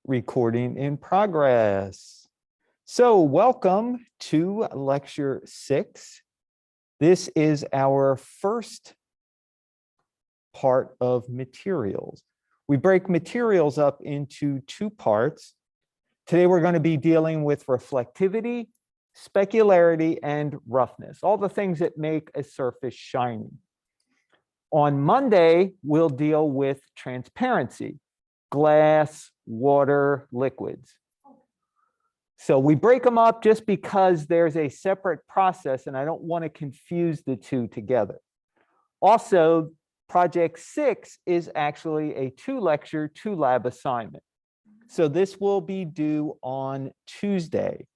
Recording in progress. So welcome to Lecture 6. This is our first part of materials. We break materials up into two parts. Today we're going to be dealing with reflectivity, specularity, and roughness, all the things that make a surface shiny. On Monday, we'll deal with transparency, glass, water, liquids. So we break them up just because there's a separate process and I don't want to confuse the two together. Also, Project 6 is actually a 2-lecture, 2-lab assignment. So this will be due on Tuesday,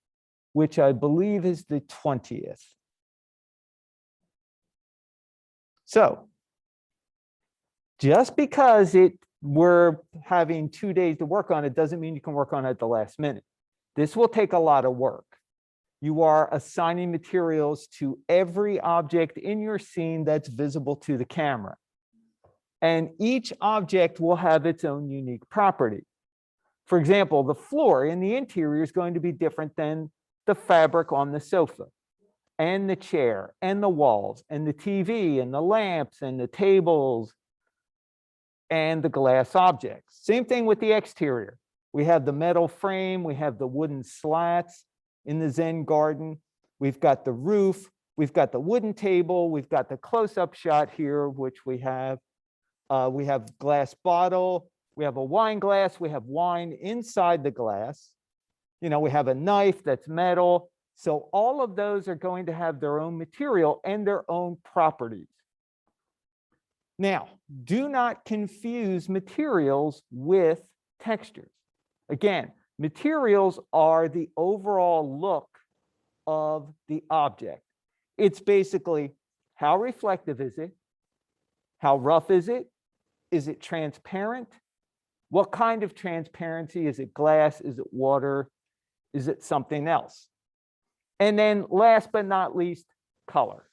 which I believe is the 20th. So just because we're having 2 days to work on it doesn't mean you can work on it at the last minute. This will take a lot of work. You are assigning materials to every object in your scene that's visible to the camera. And each object will have its own unique property. For example, the floor in the interior is going to be different than the fabric on the sofa, and the chair, and the walls, and the TV, and the lamps, and the tables, and the glass objects. Same thing with the exterior. We have the metal frame, we have the wooden slats in the Zen garden. We've got the roof, we've got the wooden table, we've got the close-up shot here, which we have glass bottle, we have a wine glass, we have wine inside the glass. You know, we have a knife that's metal. So all of those are going to have their own material and their own properties. Now, do not confuse materials with textures. Again, materials are the overall look of the object. It's basically how reflective is it? How rough is it? Is it transparent? What kind of transparency? Is it glass? Is it water? Is it something else? And then last but not least, color.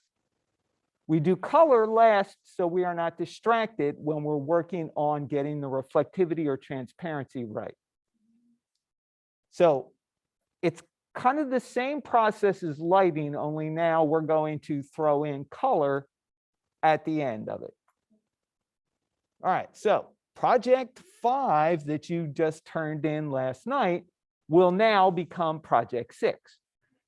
We do color last so we are not distracted when we're working on getting the reflectivity or transparency right. So it's kind of the same process as lighting, only now we're going to throw in color at the end of it. All right, so Project 5 that you just turned in last night will now become Project 6.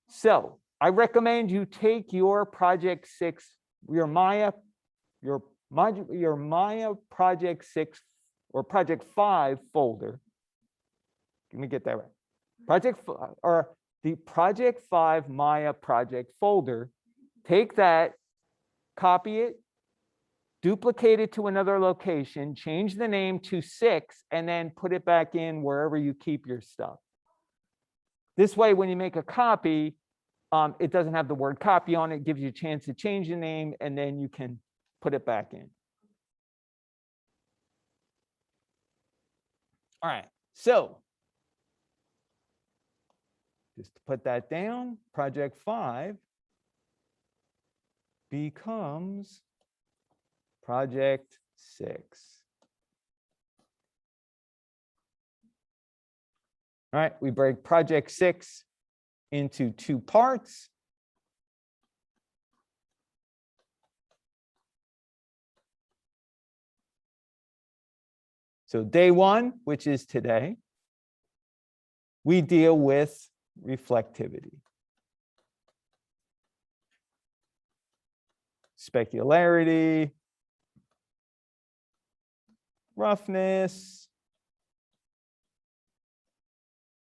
So I recommend you take your Project 6, your Maya Project 6 or Project 5 folder. Let me get that right. The Project 5 Maya project folder. Take that, copy it, duplicate it to another location, change the name to 6, and then put it back in wherever you keep your stuff. This way, when you make a copy, it doesn't have the word copy on it. It gives you a chance to change the name, and then you can put it back in. All right, so just to put that down, Project 5 becomes Project 6. All right, we break Project 6 into two parts. So day 1, which is today, we deal with reflectivity, specularity, roughness,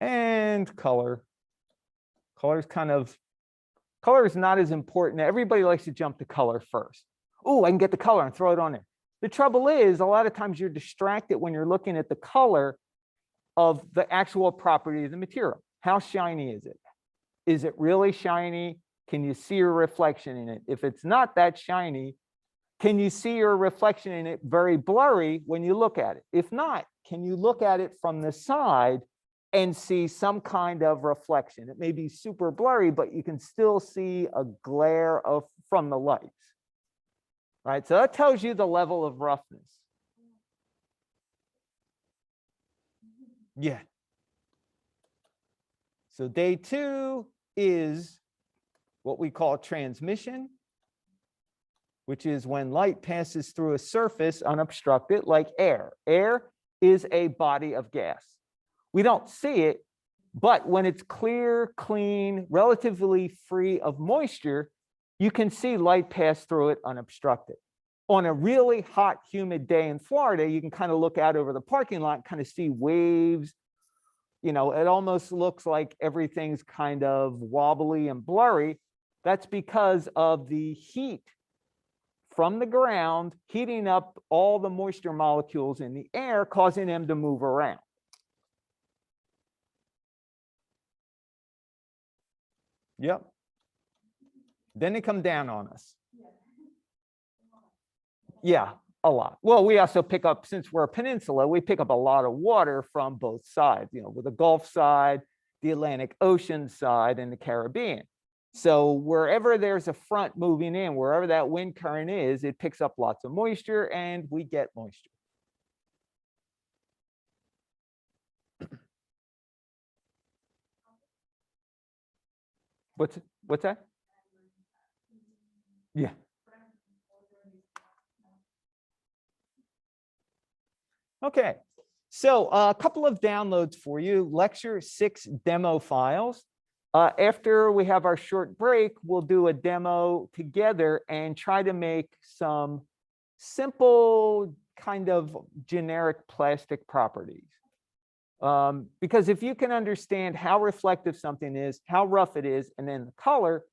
and color. Color is not as important. Everybody likes to jump to color first. Oh, I can get the color and throw it on there. The trouble is, a lot of times you're distracted when you're looking at the color of the actual property of the material. How shiny is it? Is it really shiny? Can you see your reflection in it? If it's not that shiny, can you see your reflection in it very blurry when you look at it? If not, can you look at it from the side and see some kind of reflection? It may be super blurry, but you can still see a glare from the lights. Right? So that tells you the level of roughness. Yeah. So day 2 is what we call transmission, which is when light passes through a surface unobstructed, like air. Air is a body of gas. We don't see it, but when it's clear, clean, relatively free of moisture, you can see light pass through it unobstructed. On a really hot, humid day in Florida, you can kind of look out over the parking lot and kind of see waves. You know, it almost looks like everything's kind of wobbly and blurry. That's because of the heat from the ground heating up all the moisture molecules in the air, causing them to move around. Yep. Then they come down on us. Yeah, a lot. Well, we also pick up, since we're a peninsula, we pick up a lot of water from both sides, you know, with the Gulf side, the Atlantic Ocean side, and the Caribbean. So wherever there's a front moving in, wherever that wind current is, it picks up lots of moisture and we get moisture. What's that? Yeah. Okay, so a couple of downloads for you, Lecture 6 demo files. After we have our short break, we'll do a demo together and try to make some simple kind of generic plastic properties. Because if you can understand how reflective something is, how rough it is, and then the color,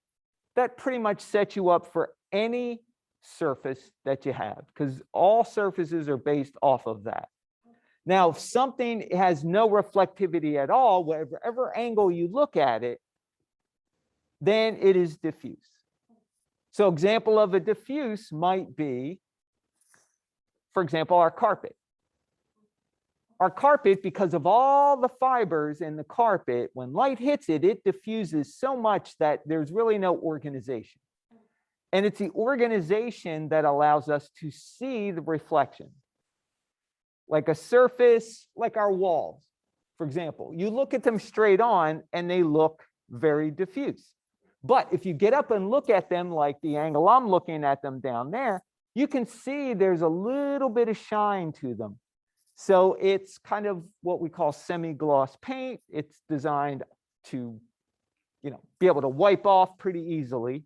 that pretty much sets you up for any surface that you have, because all surfaces are based off of that. Now, if something has no reflectivity at all, whatever angle you look at it, then it is diffuse. So example of a diffuse might be, for example, our carpet. Our carpet, because of all the fibers in the carpet, when light hits it, it diffuses so much that there's really no organization. And it's the organization that allows us to see the reflection. Like a surface, like our walls, for example, you look at them straight on and they look very diffuse. But if you get up and look at them like the angle I'm looking at them down there, you can see there's a little bit of shine to them. So it's kind of what we call semi-gloss paint. It's designed to, you know, be able to wipe off pretty easily.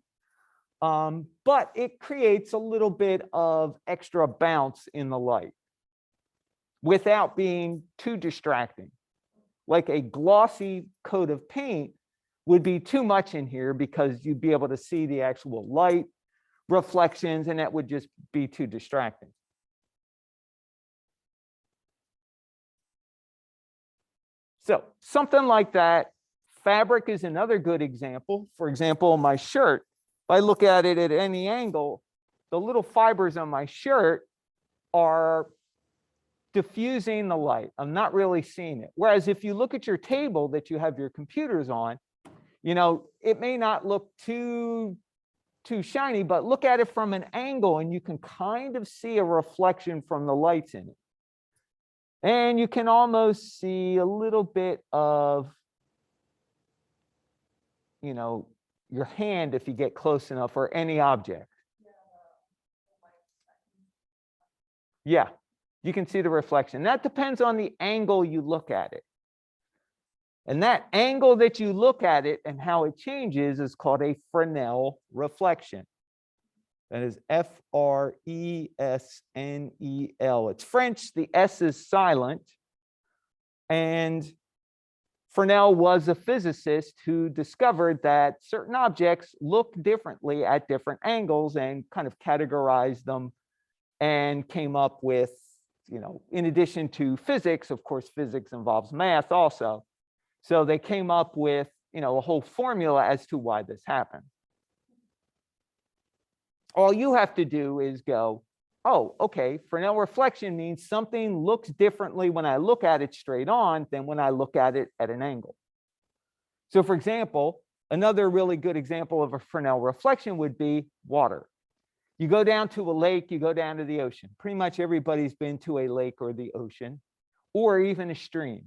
But it creates a little bit of extra bounce in the light without being too distracting. Like a glossy coat of paint would be too much in here because you'd be able to see the actual light reflections, and that would just be too distracting. So something like that. Fabric is another good example. For example, my shirt, if I look at it at any angle, the little fibers on my shirt are diffusing the light. I'm not really seeing it. Whereas if you look at your table that you have your computers on, you know, it may not look too shiny, but look at it from an angle and you can kind of see a reflection from the lights in it. And you can almost see a little bit of, you know, your hand if you get close enough, or any object. Yeah, you can see the reflection. That depends on the angle you look at it. And that angle that you look at it and how it changes is called a Fresnel reflection. That is F-R-E-S-N-E-L. It's French, the S is silent. And Fresnel was a physicist who discovered that certain objects look differently at different angles and kind of categorized them and came up with, you know, in addition to physics, of course, physics involves math also. So they came up with, you know, a whole formula as to why this happened. All you have to do is go, oh, okay, Fresnel reflection means something looks differently when I look at it straight on than when I look at it at an angle. So for example, another really good example of a Fresnel reflection would be water. You go down to a lake, you go down to the ocean. Pretty much everybody's been to a lake or the ocean, or even a stream.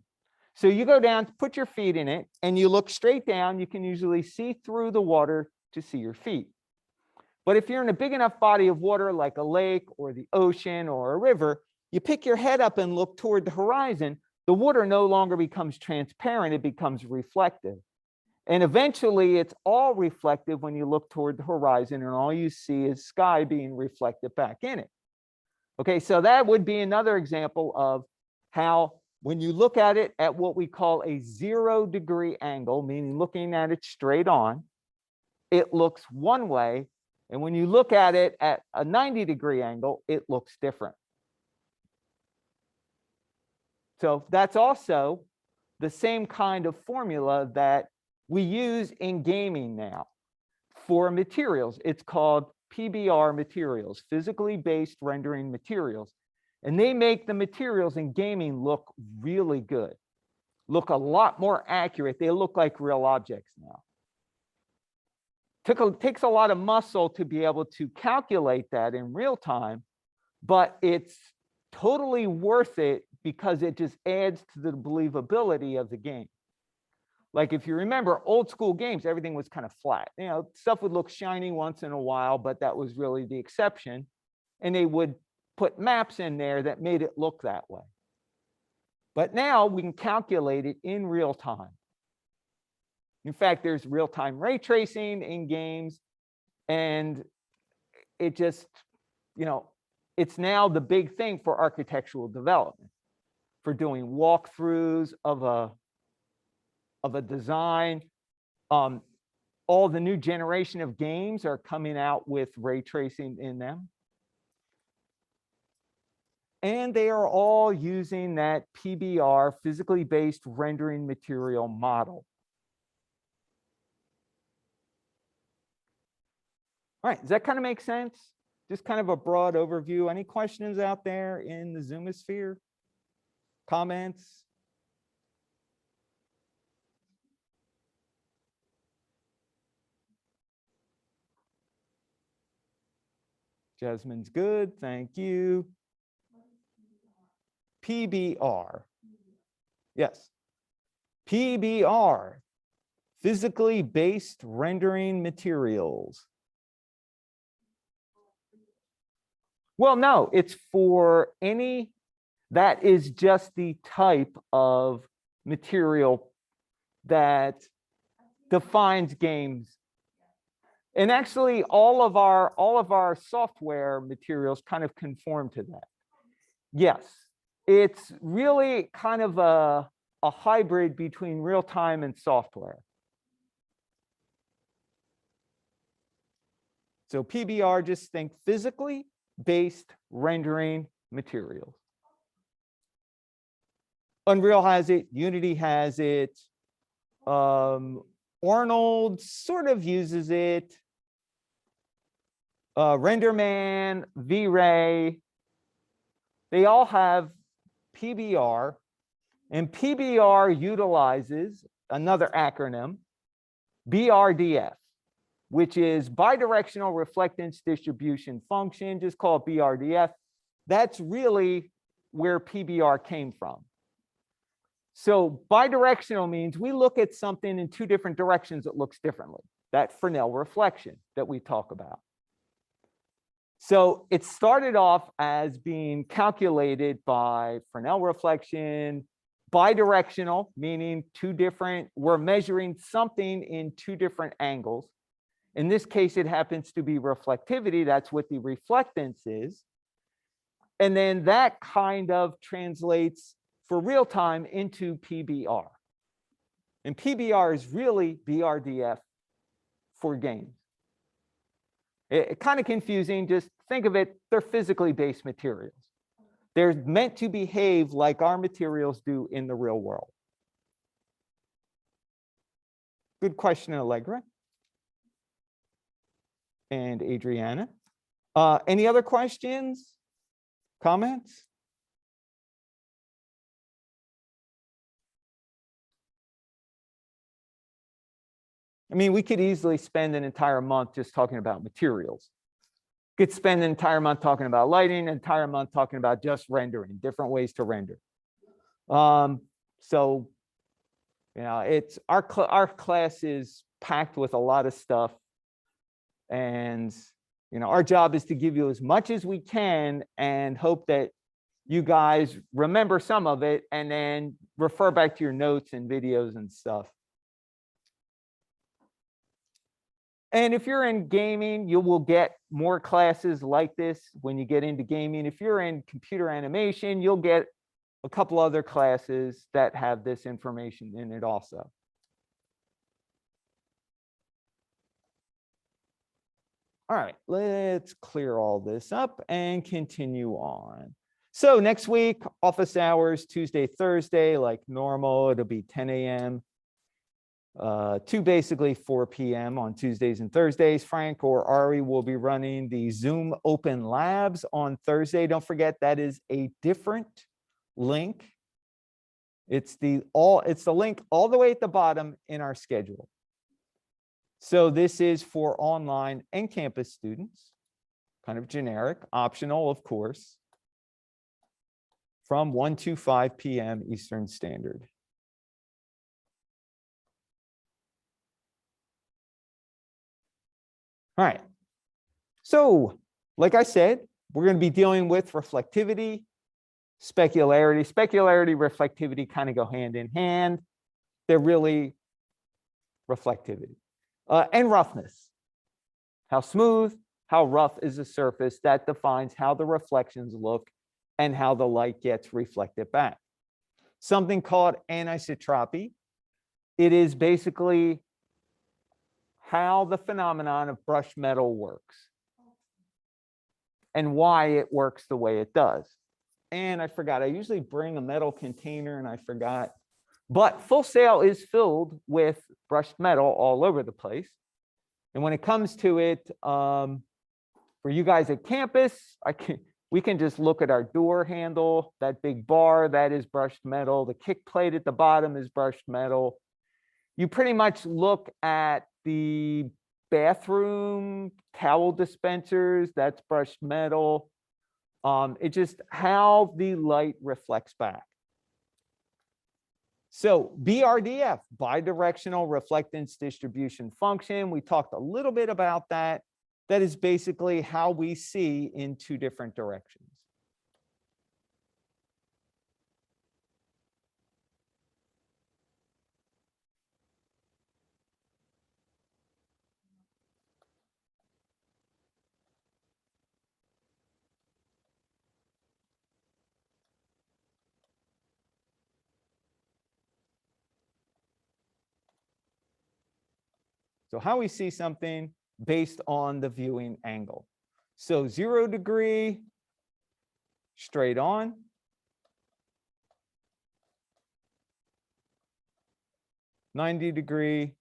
So you go down, put your feet in it, and you look straight down. You can usually see through the water to see your feet. But if you're in a big enough body of water like a lake or the ocean or a river, you pick your head up and look toward the horizon, the water no longer becomes transparent, it becomes reflective. And eventually it's all reflective when you look toward the horizon and all you see is sky being reflected back in it. Okay, so that would be another example of how when you look at it at what we call a 0-degree angle, meaning looking at it straight on, it looks one way. And when you look at it at a 90-degree angle, it looks different. So that's also the same kind of formula that we use in gaming now for materials. It's called PBR materials, physically based rendering materials. And they make the materials in gaming look really good, look a lot more accurate. They look like real objects now. Takes a lot of muscle to be able to calculate that in real time, but it's totally worth it because it just adds to the believability of the game. Like if you remember old school games, everything was kind of flat. You know, stuff would look shiny once in a while, but that was really the exception. And they would put maps in there that made it look that way. But now we can calculate it in real time. In fact, there's real-time ray tracing in games, and it just, you know, it's now the big thing for architectural development, for doing walkthroughs of a design. All the new generation of games are coming out with ray tracing in them. And they are all using that PBR, physically based rendering material model. All right, does that kind of make sense? Just kind of a broad overview. Any questions out there in the Zoomosphere? Comments? Jasmine's good, thank you. PBR. Yes. PBR, physically based rendering materials. Well, no, it's for any, that is just the type of material that defines games. And actually all of our software materials kind of conform to that. Yes, it's really kind of a hybrid between real time and software. So PBR, just think physically based rendering materials. Unreal has it, Unity has it, Arnold sort of uses it, RenderMan, V-Ray, they all have PBR, and PBR utilizes another acronym, BRDF, which is bidirectional reflectance distribution function, just call it BRDF. That's really where PBR came from. So bidirectional means we look at something in two different directions, it looks differently. That Fresnel reflection that we talk about. So it started off as being calculated by Fresnel reflection, bidirectional, meaning two different, we're measuring something in two different angles. In this case, it happens to be reflectivity. That's what the reflectance is. And then that kind of translates for real time into PBR. And PBR is really BRDF for games. It's kind of confusing. Just think of it, they're physically based materials. They're meant to behave like our materials do in the real world. Good question, Allegra. And Adriana. Any other questions, comments? I mean, we could easily spend an entire month just talking about materials. Could spend an entire month talking about lighting, an entire month talking about just rendering, different ways to render. So You know, it's our class is packed with a lot of stuff, and you know, our job is to give you as much as we can and hope that you guys remember some of it and then refer back to your notes and videos and stuff. And if you're in gaming, you will get more classes like this when you get into gaming. If you're in computer animation, you'll get a couple other classes that have this information in it also. All right, let's clear all this up and continue on. So next week, office hours, Tuesday, Thursday, like normal, it'll be 10 a.m. To basically 4 p.m. on Tuesdays and Thursdays. Frank or Ari will be running the Zoom Open Labs on Thursday. Don't forget that is a different link. It's the link all the way at the bottom in our schedule. So this is for online and campus students, kind of generic, optional, of course, from 1 to 5 p.m. Eastern Standard. All right. So, like I said, we're going to be dealing with reflectivity, specularity. Specularity, reflectivity kind of go hand in hand. They're really reflectivity. And roughness. How smooth, how rough is the surface that defines how the reflections look and how the light gets reflected back. Something called anisotropy. It is basically how the phenomenon of brushed metal works and why it works the way it does. And I forgot, I usually bring a metal container and I forgot, but Full Sail is filled with brushed metal all over the place. And when it comes to it, for you guys at campus, we can just look at our door handle, that big bar, that is brushed metal. The kick plate at the bottom is brushed metal. You pretty much look at the bathroom towel dispensers, that's brushed metal. It's just how the light reflects back. So BRDF, bidirectional reflectance distribution function. We talked a little bit about that. That is basically how we see in two different directions. So how we see something based on the viewing angle. So 0 degree, straight on. 90 degree,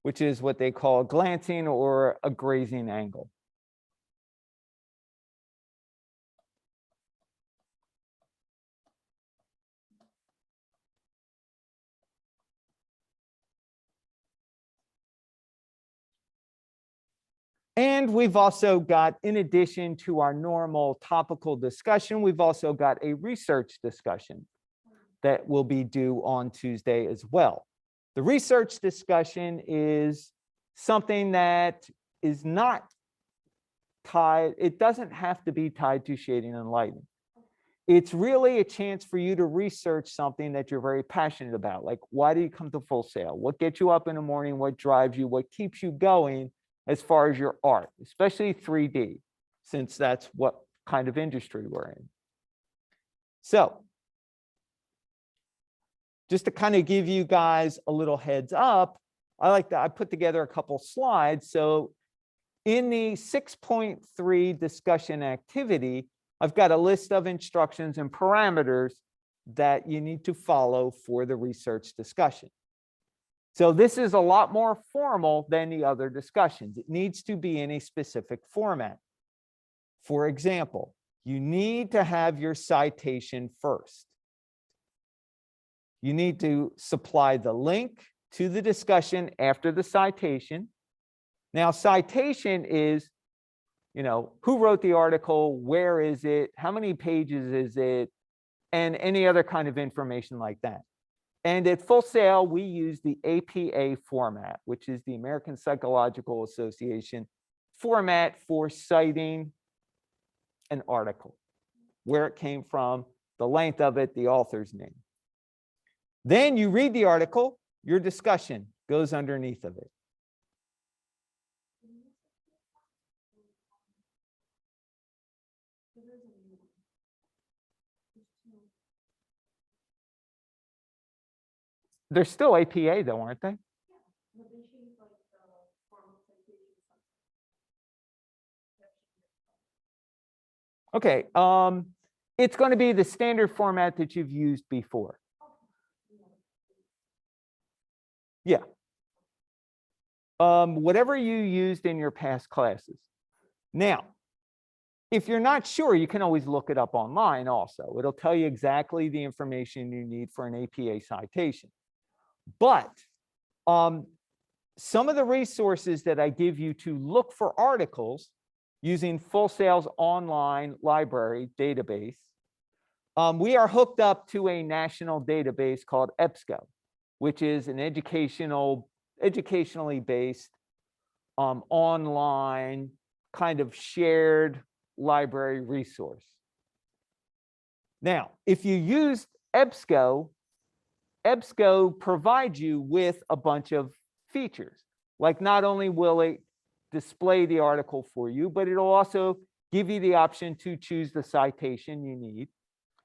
which is what they call a glancing or a grazing angle. And we've also got, in addition to our normal topical discussion, we've also got a research discussion that will be due on Tuesday as well. The research discussion is something that is not tied, it doesn't have to be tied to shading and lighting. It's really a chance for you to research something that you're very passionate about. Like, why do you come to Full Sail? What gets you up in the morning? What drives you? What keeps you going as far as your art, especially 3D, since that's what kind of industry we're in. So just to kind of give you guys a little heads up, I put together a couple slides. So in the 6.3 discussion activity, I've got a list of instructions and parameters that you need to follow for the research discussion. So this is a lot more formal than the other discussions. It needs to be in a specific format. For example, you need to have your citation first. You need to supply the link to the discussion after the citation. Now, citation is, who wrote the article, where is it, how many pages is it, and any other kind of information like that. And at Full Sail, we use the APA format, which is the American Psychological Association format for citing an article, where it came from, the length of it, the author's name. Then you read the article, your discussion goes underneath of it. They're still APA though, aren't they? Okay, it's going to be the standard format that you've used before. Yeah. Whatever you used in your past classes. Now, if you're not sure, you can always look it up online also. It'll tell you exactly the information you need for an APA citation. But some of the resources that I give you to look for articles using Full Sail's online library database, we are hooked up to a national database called EBSCO, which is an educationally based online kind of shared library resource. Now, if you use EBSCO, EBSCO provides you with a bunch of features. Like not only will it display the article for you, but it'll also give you the option to choose the citation you need,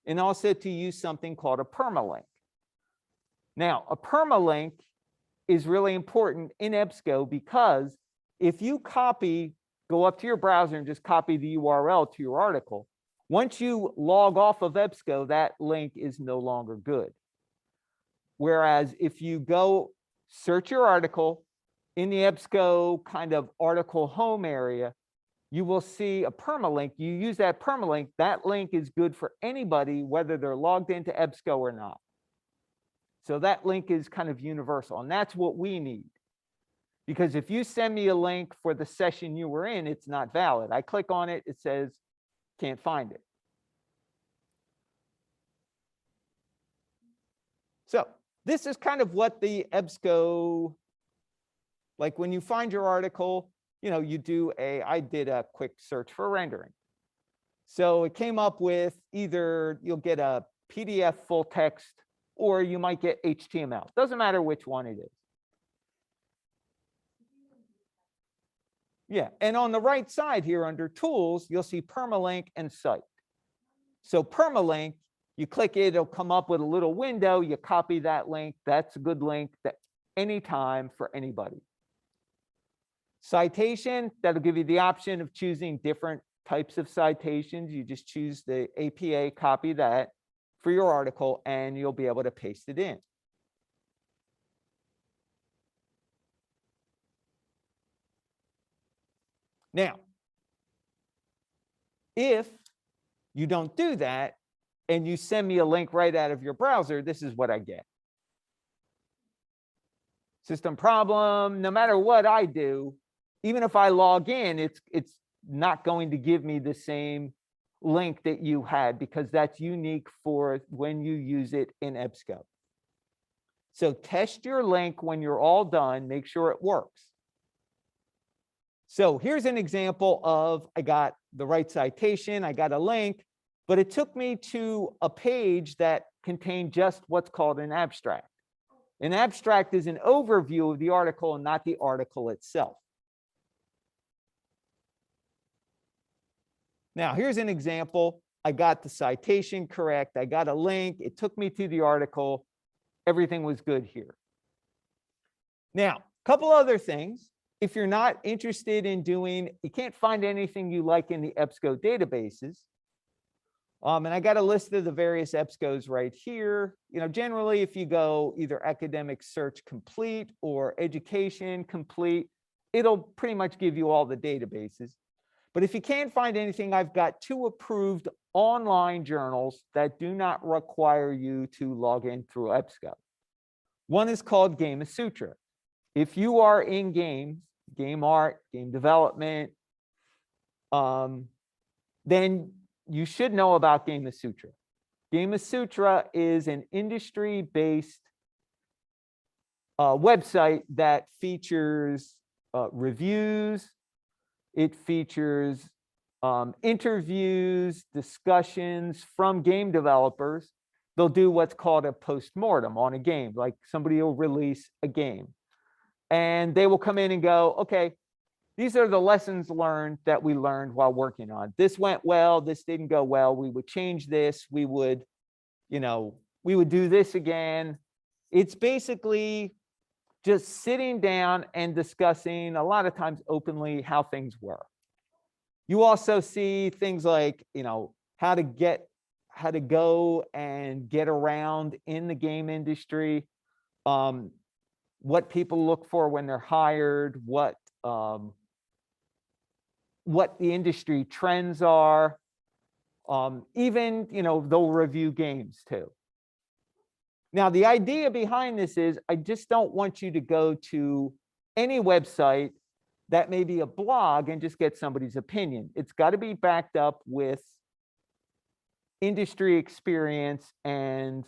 and also to use something called a permalink. Now, a permalink is really important in EBSCO because if you go up to your browser and just copy the URL to your article, once you log off of EBSCO, that link is no longer good. Whereas if you go search your article in the EBSCO kind of article home area, you will see a permalink. You use that permalink, that link is good for anybody, whether they're logged into EBSCO or not. So that link is kind of universal, and that's what we need. Because if you send me a link for the session you were in, it's not valid. I click on it, it says, can't find it. So this is kind of what the EBSCO, like when you find your article, I did a quick search for rendering. So it came up with either you'll get a PDF full text or you might get HTML. Doesn't matter which one it is. Yeah, and on the right side here under tools, you'll see permalink and cite. So permalink, you click it, it'll come up with a little window, you copy that link, that's a good link that anytime for anybody. Citation, that'll give you the option of choosing different types of citations. You just choose the APA, copy that for your article, and you'll be able to paste it in. Now, if you don't do that and you send me a link right out of your browser, this is what I get. System problem, no matter what I do, even if I log in, it's not going to give me the same link that you had because that's unique for when you use it in EBSCO. So test your link when you're all done, make sure it works. So here's an example of I got the right citation, I got a link, but it took me to a page that contained just what's called an abstract. An abstract is an overview of the article and not the article itself. Now, here's an example. I got the citation correct. I got a link. It took me to the article. Everything was good here. Now, a couple other things. If you're not interested in you can't find anything you like in the EBSCO databases. And I got a list of the various EBSCOs right here. Generally, if you go either academic search complete or education complete, it'll pretty much give you all the databases. But if you can't find anything, I've got 2 approved online journals that do not require you to log in through EBSCO. One is called Game Sutra. If you are in games, game art, game development, then you should know about Game Sutra. Game Sutra is an industry-based website that features reviews. It features interviews, discussions from game developers. They'll do what's called a postmortem on a game, like somebody will release a game. And they will come in and go, okay, these are the lessons learned that we learned while working on. This went well, this didn't go well. We would change this, we would do this again. It's basically just sitting down and discussing, a lot of times openly, how things were. You also see things like, how to go and get around in the game industry, what people look for when they're hired, what the industry trends are. Even, they'll review games too. Now, the idea behind this is I just don't want you to go to any website that may be a blog and just get somebody's opinion. It's got to be backed up with industry experience and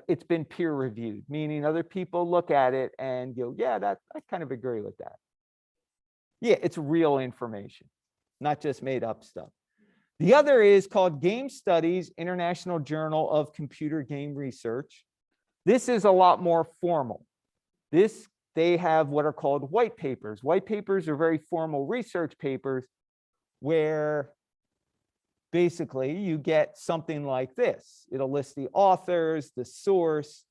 it's been peer reviewed, meaning other people look at it and go, yeah, I kind of agree with that. Yeah, it's real information, not just made up stuff. The other is called Game Studies, International Journal of Computer Game Research. This is a lot more formal. They have what are called white papers. White papers are very formal research papers where basically you get something like this. It'll list the authors, the source.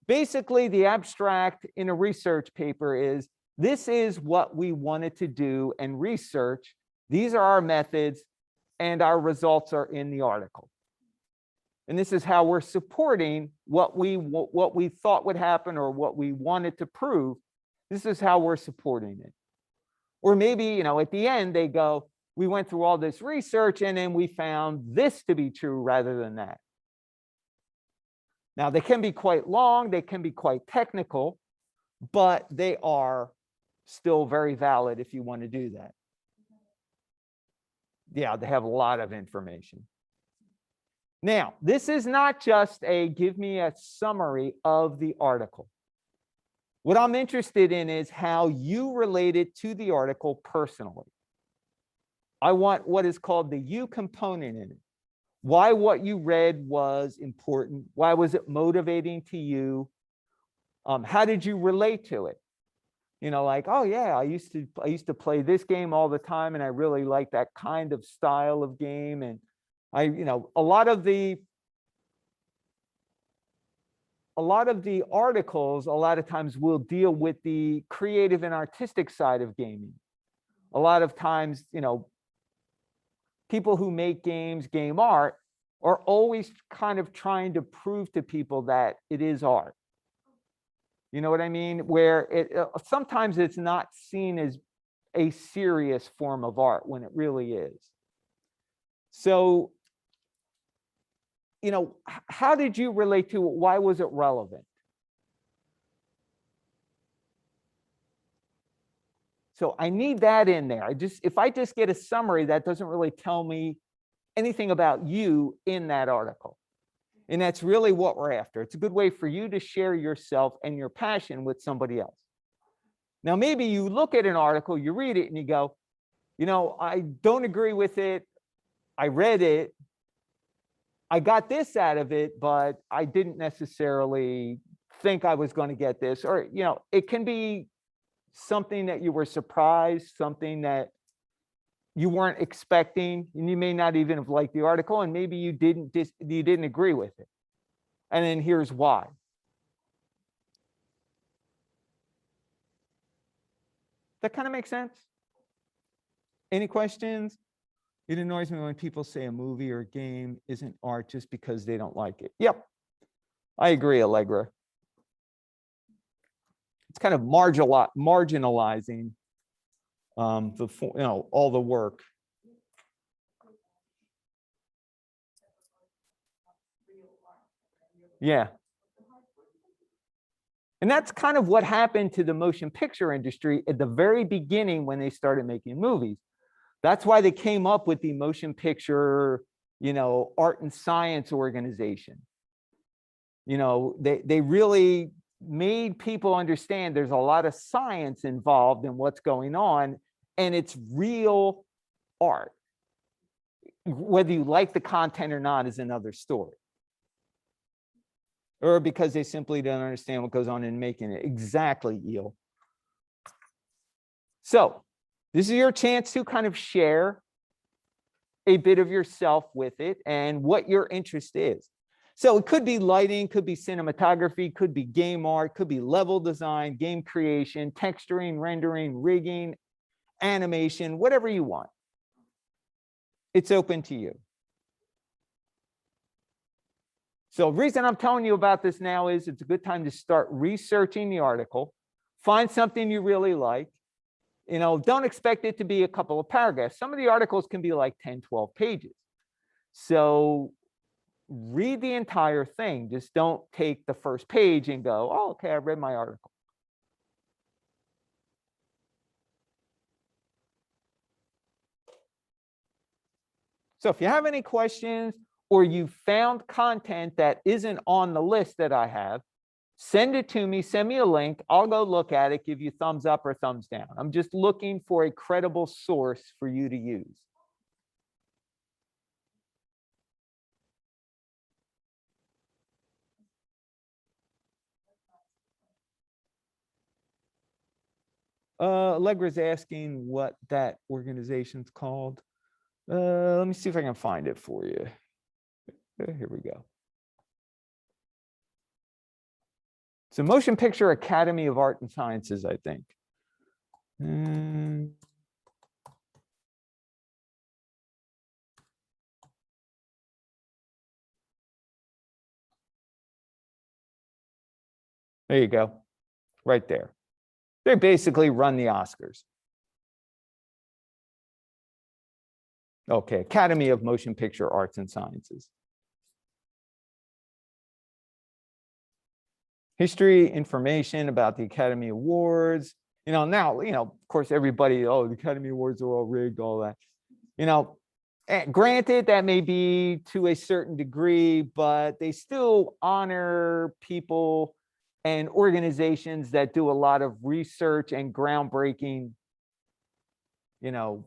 Basically, the abstract in a research paper is, this is what we wanted to do and research. These are our methods, and our results are in the article. And this is how we're supporting what we thought would happen or what we wanted to prove. This is how we're supporting it. Or maybe, at the end they go, we went through all this research and then we found this to be true rather than that. Now, they can be quite long, they can be quite technical, but they are still very valid if you want to do that. Yeah, they have a lot of information. Now, this is not just give me a summary of the article. What I'm interested in is how you relate it to the article personally. I want what is called the you component in it. Why what you read was important. Why was it motivating to you? How did you relate to it? Like, oh yeah, I used to play this game all the time and I really like that kind of style of game. And a lot of the articles, a lot of times will deal with the creative and artistic side of gaming. A lot of times, people who make games, game art, are always kind of trying to prove to people that it is art. You know what I mean? Where sometimes it's not seen as a serious form of art when it really is. So, how did you relate to it? Why was it relevant? So I need that in there. If I just get a summary, that doesn't really tell me anything about you in that article. And that's really what we're after. It's a good way for you to share yourself and your passion with somebody else. Now, maybe you look at an article, you read it and you go, I don't agree with it. I read it. I got this out of it, but I didn't necessarily think I was going to get this. Or, it can be something that you were surprised, something that you weren't expecting, and you may not even have liked the article, and maybe you didn't agree with it. And then here's why. That kind of makes sense? Any questions? It annoys me when people say a movie or a game isn't art just because they don't like it. Yep, I agree, Allegra. It's kind of marginalizing all the work. Yeah. And that's kind of what happened to the motion picture industry at the very beginning when they started making movies. That's why they came up with the motion picture, art and science organization. They really made people understand there's a lot of science involved in what's going on, and it's real art. Whether you like the content or not is another story. Or because they simply don't understand what goes on in making it. Exactly, Eel. So this is your chance to kind of share a bit of yourself with it and what your interest is. So it could be lighting, could be cinematography, could be game art, could be level design, game creation, texturing, rendering, rigging, animation, whatever you want. It's open to you. So the reason I'm telling you about this now is it's a good time to start researching the article, find something you really like. You know, don't expect it to be a couple of paragraphs. Some of the articles can be like 10, 12 pages. So read the entire thing. Just don't take the first page and go, oh, okay, I read my article. So if you have any questions or you found content that isn't on the list that I have, send it to me, send me a link. I'll go look at it, give you thumbs up or thumbs down. I'm just looking for a credible source for you to use. Allegra's asking what that organization's called. Let me see if I can find it for you. Here we go. It's a Motion Picture Academy of Art and Sciences, I think. There you go, right there. They basically run the Oscars. Okay, Academy of Motion Picture Arts and Sciences. History, information about the Academy Awards. You know, now, you know, of course, everybody, oh, the Academy Awards are all rigged, all that. You know, granted, that may be to a certain degree, but they still honor people and organizations that do a lot of research and groundbreaking, you know,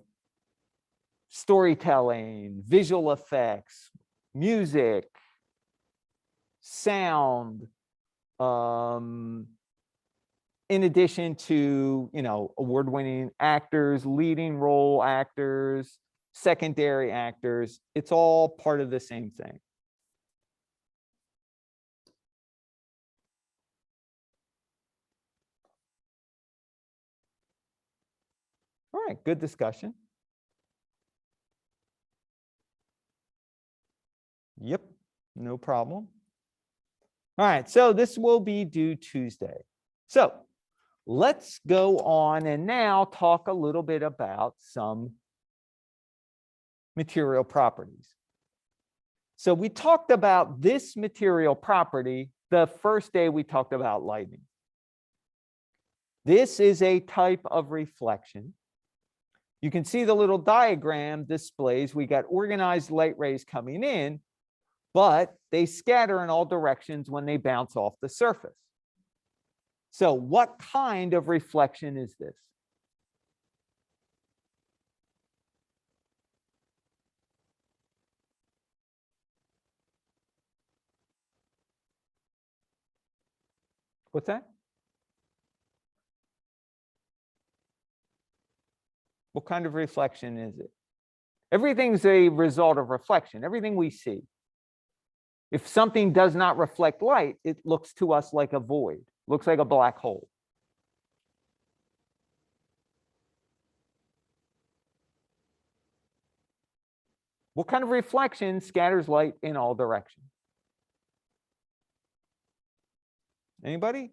storytelling, visual effects, music, sound, in addition to, you know, award-winning actors, leading role actors, secondary actors. It's all part of the same thing. All right, good discussion. Yep, no problem. All right, so this will be due Tuesday. So let's go on and now talk a little bit about some material properties. So we talked about this material property the first day we talked about lighting. This is a type of reflection. You can see the little diagram displays we got organized light rays coming in, but they scatter in all directions when they bounce off the surface. So what kind of reflection is this? What's that? What kind of reflection is it? Everything's a result of reflection, everything we see. If something does not reflect light, it looks to us like a void, looks like a black hole. What kind of reflection scatters light in all directions? Anybody?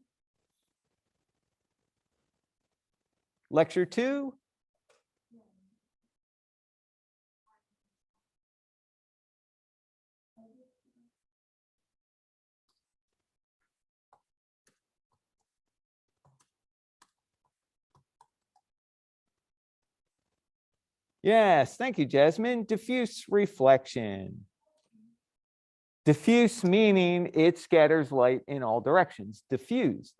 Lecture 2? Yes, thank you, Jasmine. Diffuse reflection. Diffuse meaning it scatters light in all directions. Diffused.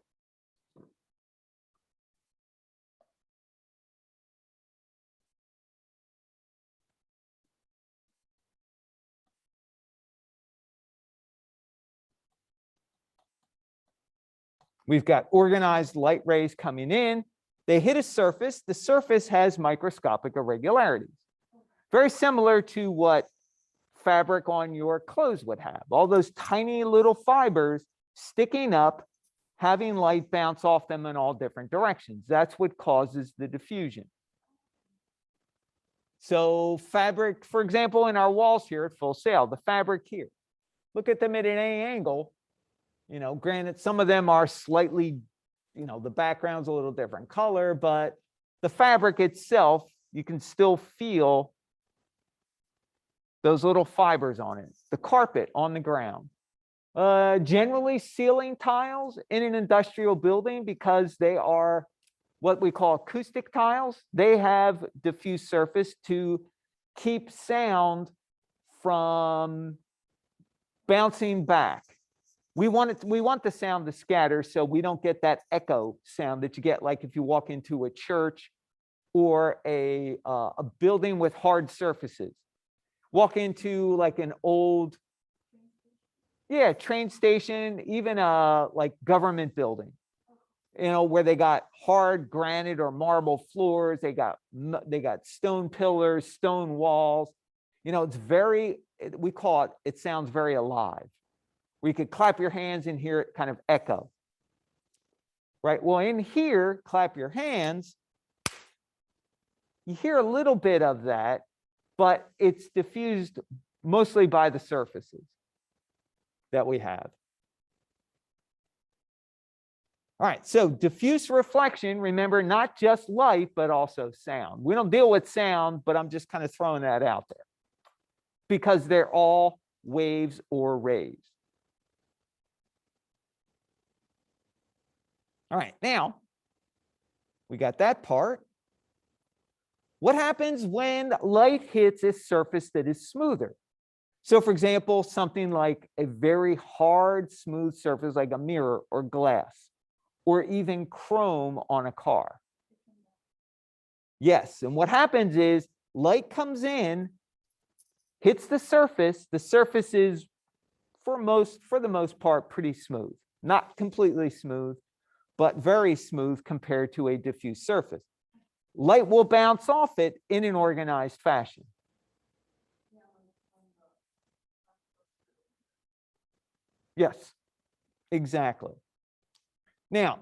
We've got organized light rays coming in. They hit a surface. The surface has microscopic irregularities. Very similar to what fabric on your clothes would have. All those tiny little fibers sticking up, having light bounce off them in all different directions. That's what causes the diffusion. So fabric, for example, in our walls here at Full Sail, the fabric here, look at them at an A angle. You know, granted, some of them are slightly, you know, the background's a little different color, but the fabric itself, you can still feel those little fibers on it. The carpet on the ground. Generally ceiling tiles in an industrial building, because they are what we call acoustic tiles. They have diffuse surface to keep sound from bouncing back. We want the sound to scatter so we don't get that echo sound that you get like if you walk into a church or a building with hard surfaces. Walk into like an old, train station, even a like government building, you know, where they got hard granite or marble floors, they got stone pillars, stone walls. You know, it's very, we call it, it sounds very alive. We could clap your hands and hear it kind of echo. Right? Well, in here, clap your hands, you hear a little bit of that, but it's diffused mostly by the surfaces that we have. All right, so diffuse reflection, remember, not just light, but also sound. We don't deal with sound, but I'm just kind of throwing that out there because they're all waves or rays. All right, now we got that part. What happens when light hits a surface that is smoother? So for example, something like a very hard, smooth surface like a mirror or glass, or even chrome on a car. Yes, and what happens is light comes in, hits the surface is for the most part pretty smooth. Not completely smooth, but very smooth compared to a diffuse surface. Light will bounce off it in an organized fashion. Yes, exactly. Now,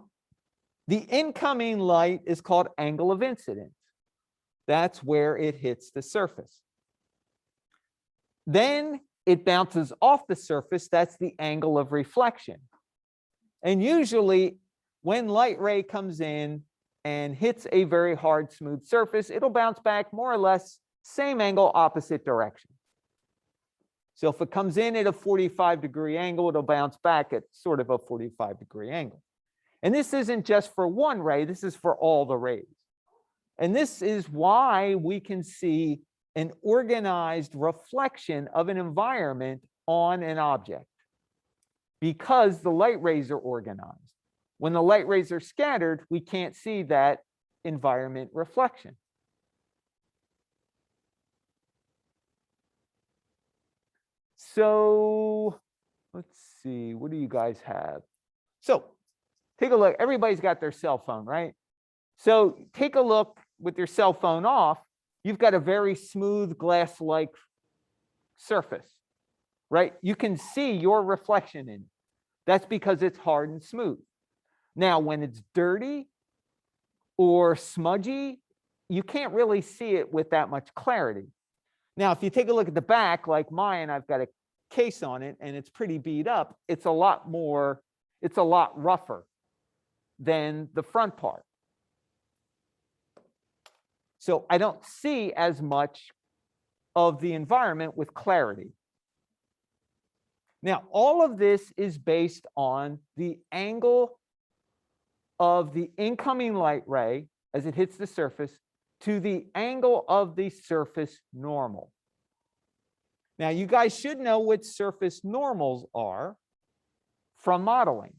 the incoming light is called angle of incidence. That's where it hits the surface. Then it bounces off the surface. That's the angle of reflection. And usually when light ray comes in and hits a very hard, smooth surface, it'll bounce back more or less same angle, opposite direction. So if it comes in at a 45-degree angle, it'll bounce back at sort of a 45-degree angle. And this isn't just for one ray, this is for all the rays. And this is why we can see an organized reflection of an environment on an object, because the light rays are organized. When the light rays are scattered, we can't see that environment reflection. So let's see, what do you guys have? So take a look. Everybody's got their cell phone, right? So take a look with your cell phone off. You've got a very smooth glass-like surface, right? You can see your reflection in it. That's because it's hard and smooth. Now, when it's dirty or smudgy, you can't really see it with that much clarity. Now, if you take a look at the back, like mine, I've got a case on it and it's pretty beat up. It's a lot rougher than the front part. So I don't see as much of the environment with clarity. Now, all of this is based on the angle of the incoming light ray as it hits the surface to the angle of the surface normal. Now, you guys should know what surface normals are from modeling.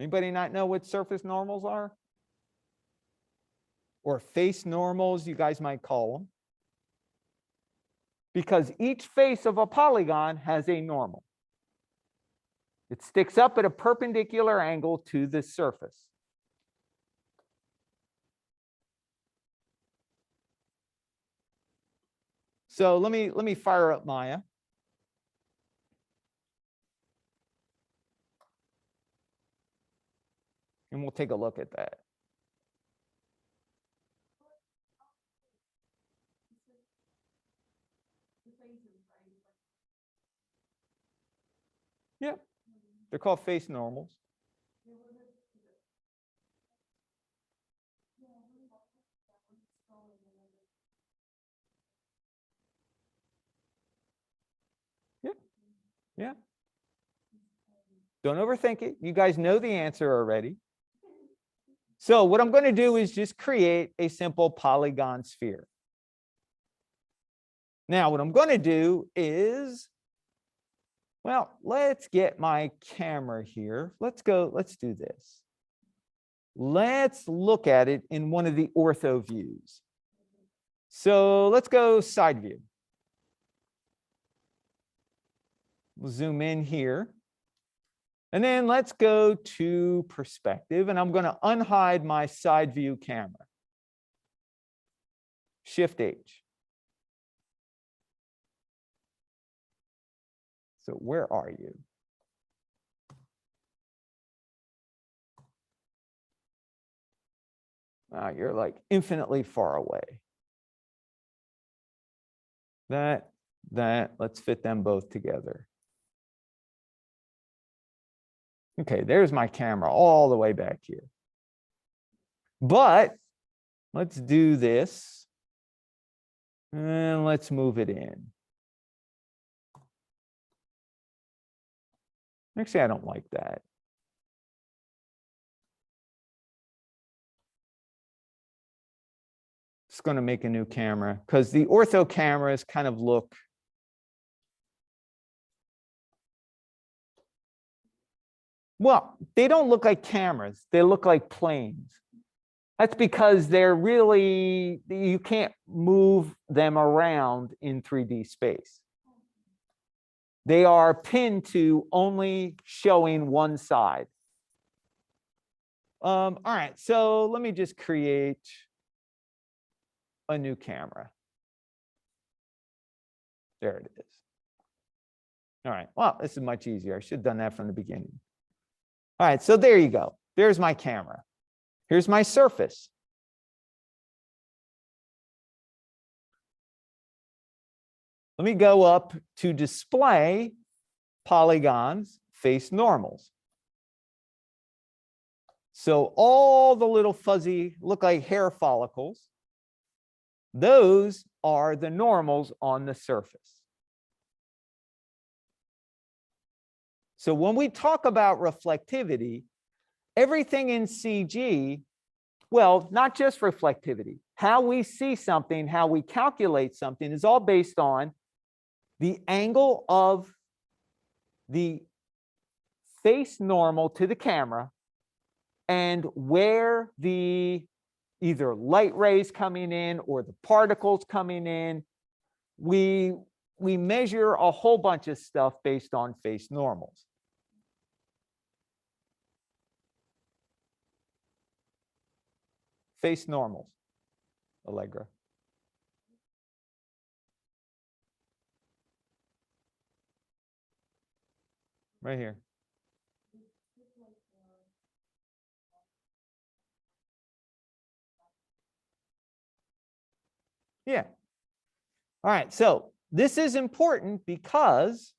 Anybody not know what surface normals are? Or face normals, you guys might call them. Because each face of a polygon has a normal. It sticks up at a perpendicular angle to the surface. So let me fire up Maya. And we'll take a look at that. Yeah, they're called face normals. Yeah, yeah. Don't overthink it. You guys know the answer already. So what I'm going to do is just create a simple polygon sphere. Now, what I'm going to do is, well, let's get my camera here. Let's do this. Let's look at it in one of the ortho views. So let's go side view. We'll zoom in here. And then let's go to perspective, and I'm going to unhide my side view camera. Shift H. So where are you? Wow, you're like infinitely far away. Let's fit them both together. Okay, there's my camera all the way back here. But let's do this. And let's move it in. Actually, I don't like that. Just going to make a new camera because the ortho cameras kind of look well, they don't look like cameras. They look like planes. That's because they're really, you can't move them around in 3D space. They are pinned to only showing one side. All right, so let me just create a new camera. There it is. All right, well, this is much easier. I should have done that from the beginning. All right, so there you go. There's my camera. Here's my surface. Let me go up to display polygons, face normals. So all the little fuzzy, look like hair follicles, those are the normals on the surface. So when we talk about reflectivity, everything in CG, well, not just reflectivity, how we see something, how we calculate something is all based on the angle of the face normal to the camera and where the either light rays coming in or the particles coming in. We measure a whole bunch of stuff based on face normals. Face normals, Allegra. Right here. Yeah. All right, so this is important because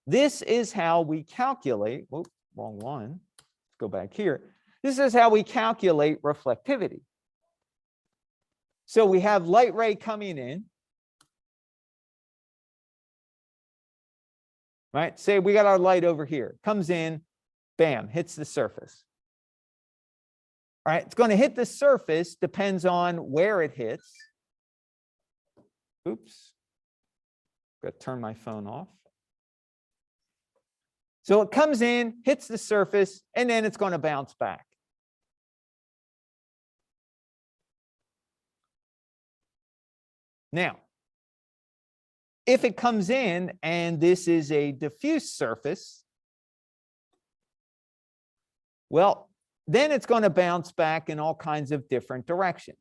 this is how we calculate, whoop, wrong one. Let's go back here. This is how we calculate reflectivity. So we have light ray coming in. Right? Say we got our light over here. Comes in, bam, hits the surface. All right, it's going to hit the surface, depends on where it hits. Oops. Got to turn my phone off. So it comes in, hits the surface, and then it's going to bounce back. Now, if it comes in and this is a diffuse surface, well, then it's going to bounce back in all kinds of different directions.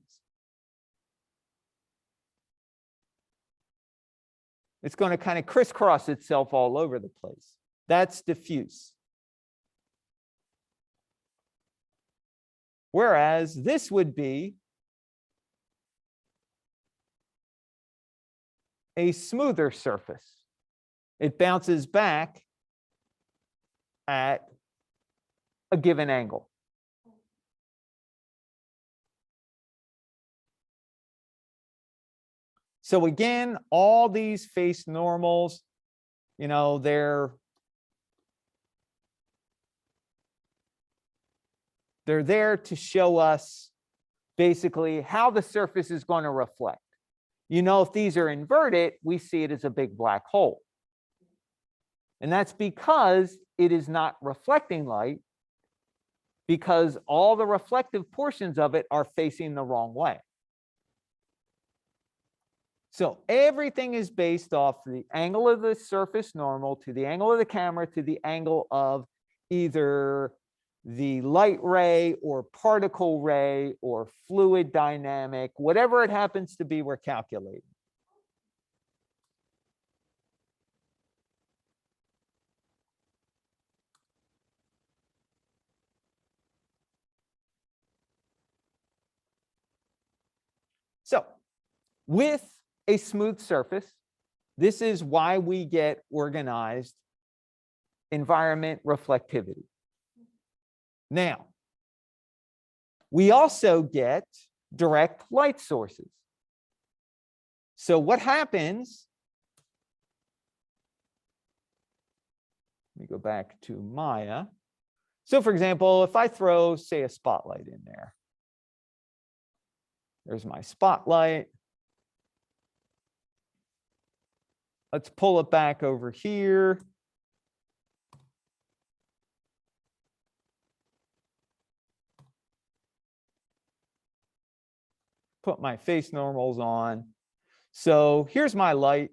It's going to kind of crisscross itself all over the place. That's diffuse. Whereas this would be a smoother surface. It bounces back at a given angle. So again, all these face normals, you know, they're there to show us basically how the surface is going to reflect. You know, if these are inverted, we see it as a big black hole. And that's because it is not reflecting light, because all the reflective portions of it are facing the wrong way. So everything is based off the angle of the surface normal to the angle of the camera to the angle of either the light ray or particle ray or fluid dynamic, whatever it happens to be, we're calculating. So with a smooth surface, this is why we get organized environment reflectivity. Now, we also get direct light sources. So what happens, let me go back to Maya. So for example, if I throw, say, a spotlight in there, there's my spotlight. Let's pull it back over here. Put my face normals on. So here's my light.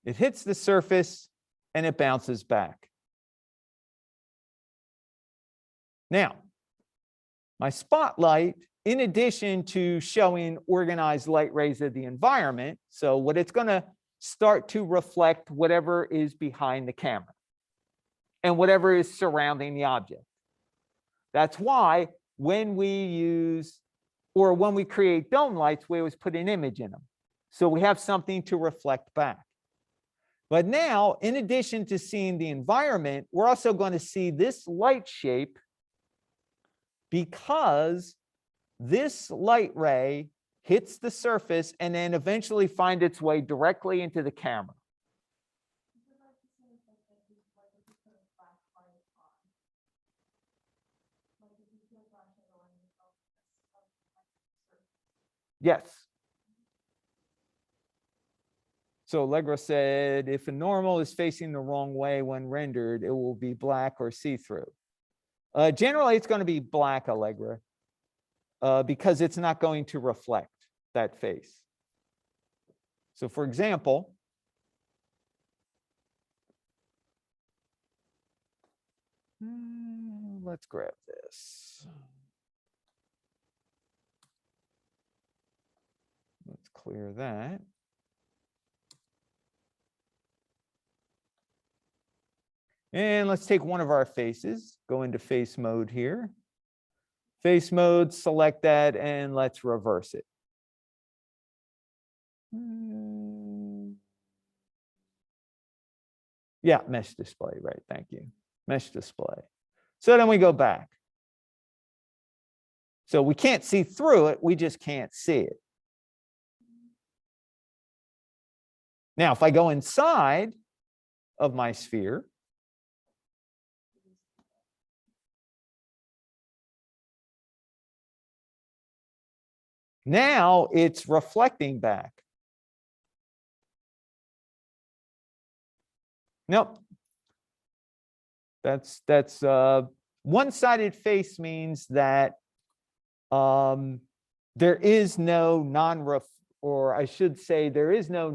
It hits the surface and it bounces back. Now, my spotlight, in addition to showing organized light rays of the environment, so what it's going to start to reflect whatever is behind the camera and whatever is surrounding the object. That's why when we use, or when we create dome lights, we always put an image in them. So we have something to reflect back. But now, in addition to seeing the environment, we're also going to see this light shape, because this light ray hits the surface and then eventually find its way directly into the camera. Yes. So Allegra said, if a normal is facing the wrong way when rendered, it will be black or see-through. Generally, it's going to be black, Allegra, because it's not going to reflect that face. So for example, let's grab this. Let's clear that. And let's take one of our faces, go into face mode here. Face mode, select that, and let's reverse it. Yeah, mesh display, right, thank you. Mesh display. So then we go back. So we can't see through it, we just can't see it. Now, if I go inside of my sphere, Now it's reflecting back. Nope. That's one-sided face means that there is no non-ref, or I should say there is no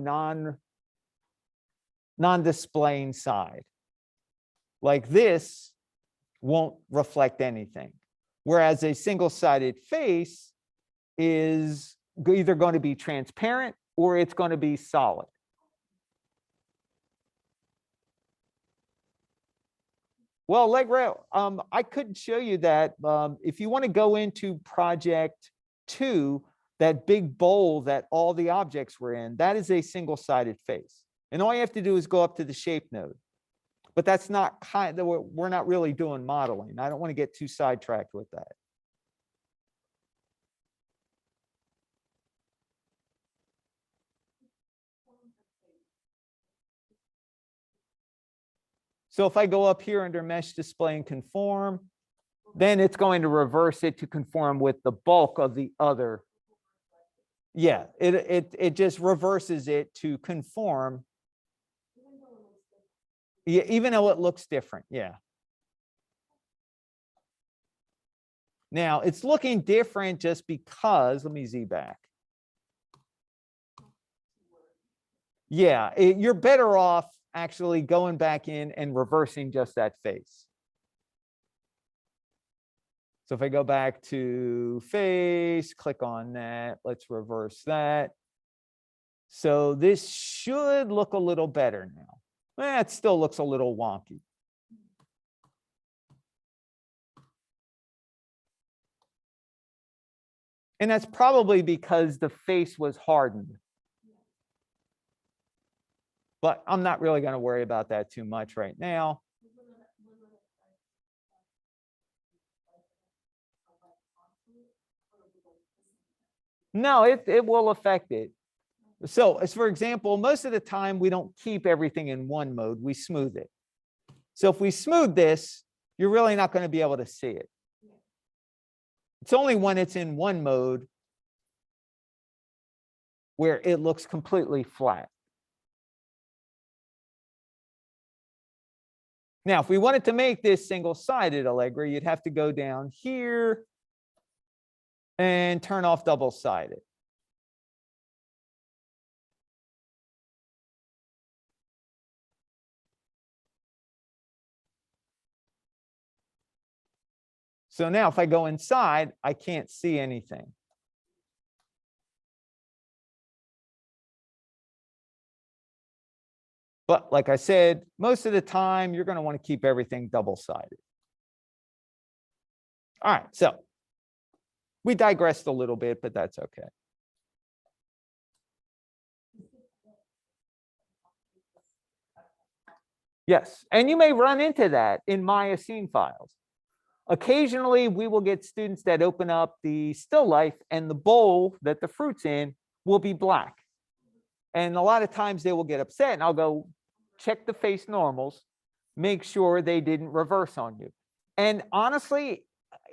non-displaying side. Like this won't reflect anything. Whereas a single-sided face is either going to be transparent or it's going to be solid. Well, Allegra, I couldn't show you that. If you want to go into project 2, that big bowl that all the objects were in, that is a single-sided face. And all you have to do is go up to the shape node. But that's not we're not really doing modeling. I don't want to get too sidetracked with that. So if I go up here under mesh display and conform, then it's going to reverse it to conform with the bulk of the other. Yeah, it just reverses it to conform. Yeah, even though it looks different. Yeah. Now it's looking different just because, let me Z back. Yeah, you're better off actually going back in and reversing just that face. So if I go back to face, click on that, let's reverse that. So this should look a little better now. It still looks a little wonky. And that's probably because the face was hardened. But I'm not really going to worry about that too much right now. No, it will affect it. So as for example, most of the time we don't keep everything in one mode, we smooth it. So if we smooth this, you're really not going to be able to see it. It's only when it's in one mode where it looks completely flat. Now, if we wanted to make this single-sided, Allegra, you'd have to go down here and turn off double-sided. So now if I go inside, I can't see anything. But like I said, most of the time, you're going to want to keep everything double-sided. All right, so we digressed a little bit, but that's okay. Yes, and you may run into that in Maya scene files. Occasionally, we will get students that open up the still life and the bowl that the fruit's in will be black. And a lot of times they will get upset and I'll go check the face normals, make sure they didn't reverse on you. And honestly,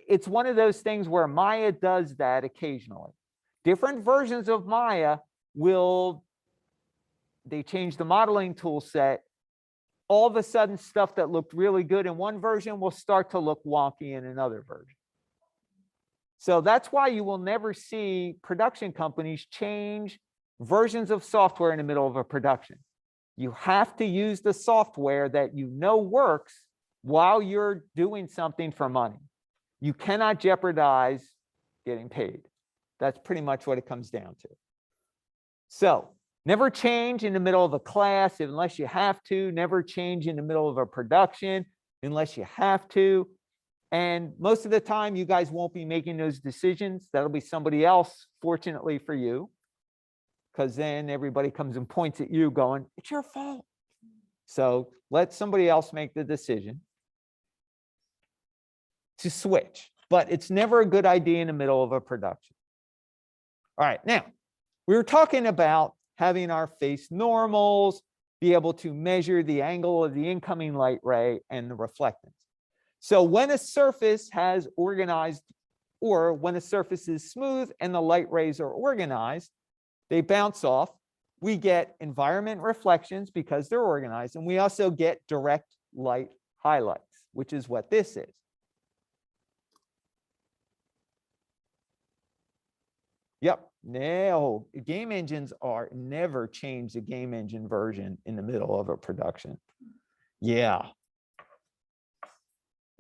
it's one of those things where Maya does that occasionally. Different versions of Maya they change the modeling tool set. All of a sudden, stuff that looked really good in one version will start to look wonky in another version. So that's why you will never see production companies change versions of software in the middle of a production. You have to use the software that you know works while you're doing something for money. You cannot jeopardize getting paid. That's pretty much what it comes down to. So never change in the middle of a class unless you have to. Never change in the middle of a production unless you have to. And most of the time, you guys won't be making those decisions. That'll be somebody else, fortunately for you, because then everybody comes and points at you going, it's your fault. So let somebody else make the decision to switch. But it's never a good idea in the middle of a production. All right, now, we were talking about having our face normals, be able to measure the angle of the incoming light ray and the reflectance. So when a surface has organized or when a surface is smooth and the light rays are organized, they bounce off. We get environment reflections because they're organized, and we also get direct light highlights, which is what this is. Yep. No, game engines are never change the game engine version in the middle of a production. Yeah.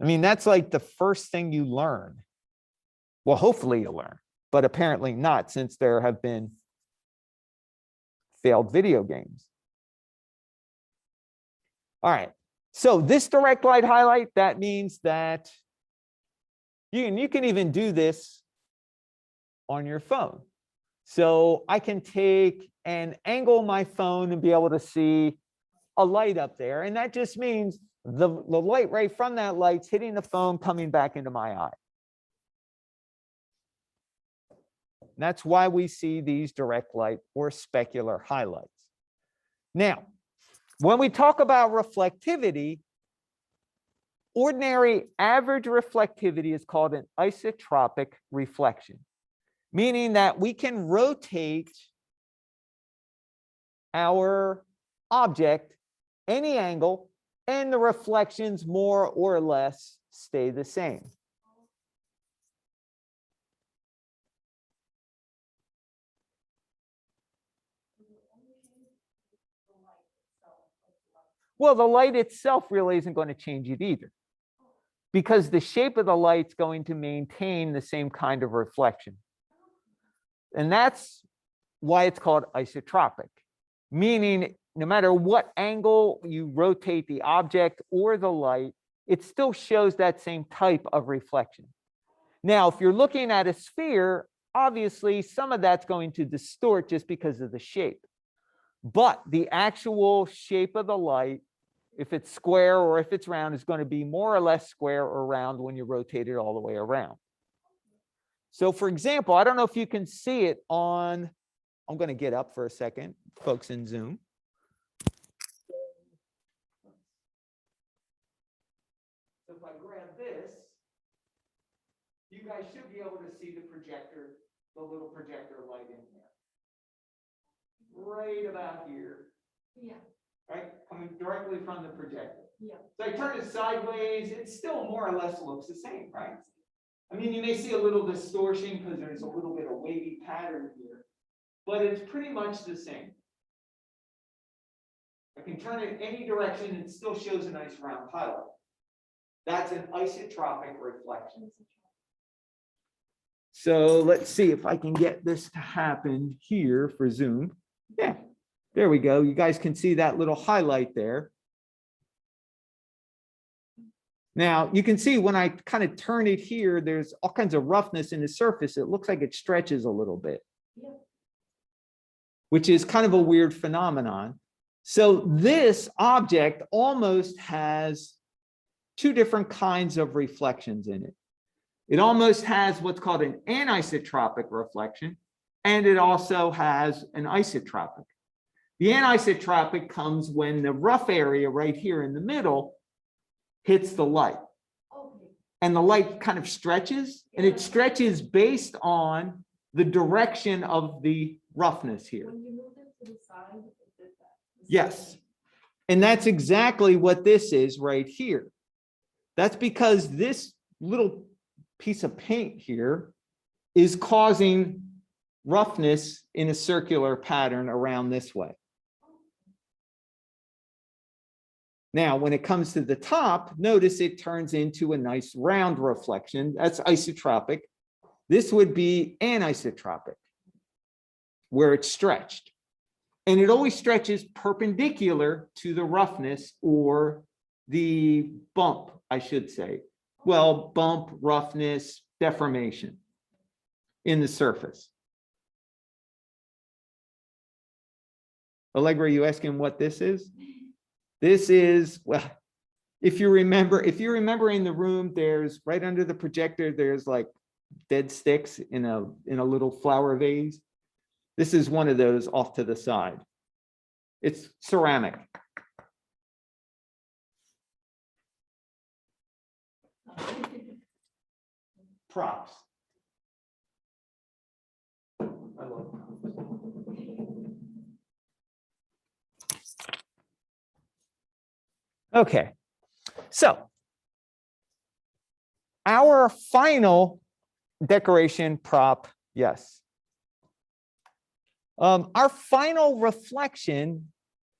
I mean, that's like the first thing you learn. Well, hopefully you learn, but apparently not, since there have been failed video games. All right. So this direct light highlight, that means that you can even do this on your phone. So I can take and angle my phone and be able to see a light up there. And that just means the light ray from that light's hitting the phone, coming back into my eye. That's why we see these direct light or specular highlights. Now, when we talk about reflectivity, ordinary average reflectivity is called an isotropic reflection, meaning that we can rotate our object any angle and the reflections more or less stay the same. Well, the light itself really isn't going to change it either, because the shape of the light's going to maintain the same kind of reflection. And that's why it's called isotropic, meaning no matter what angle you rotate the object or the light, it still shows that same type of reflection. Now, if you're looking at a sphere, obviously some of that's going to distort just because of the shape. But the actual shape of the light, if it's square or if it's round, is going to be more or less square or round when you rotate it all the way around. So for example, I don't know if you can see it on, I'm going to get up for a second, folks in Zoom. So if I grab this, you guys should be able to see the projector, the little projector light in there. Right about here. Yeah. Right? Coming directly from the projector. Yeah. So I turn it sideways, it still more or less looks the same, right? I mean, you may see a little distortion because there's a little bit of wavy pattern here, but it's pretty much the same. I can turn it any direction and it still shows a nice round highlight. That's an isotropic reflection. So let's see if I can get this to happen here for Zoom. Yeah, there we go. You guys can see that little highlight there. Now you can see when I kind of turn it here, there's all kinds of roughness in the surface. It looks like it stretches a little bit, which is kind of a weird phenomenon. So this object almost has two different kinds of reflections in it. It almost has what's called an anisotropic reflection, and it also has an isotropic. The anisotropic comes when the rough area right here in the middle hits the light. Okay. And the light kind of stretches, and it stretches based on the direction of the roughness here. When you move it to the side, it did that. Yes. And that's exactly what this is right here. That's because this little piece of paint here is causing roughness in a circular pattern around this way. Now, when it comes to the top, notice it turns into a nice round reflection. That's isotropic. This would be anisotropic, where it's stretched. And it always stretches perpendicular to the roughness or the bump, I should say. Well, bump, roughness, deformation in the surface. Allegra, are you asking what this is? This is, well, if you remember in the room, there's right under the projector, there's like dead sticks in a little flower vase. This is one of those off to the side. It's ceramic. Props. Okay, so our final decoration prop, yes. Our final reflection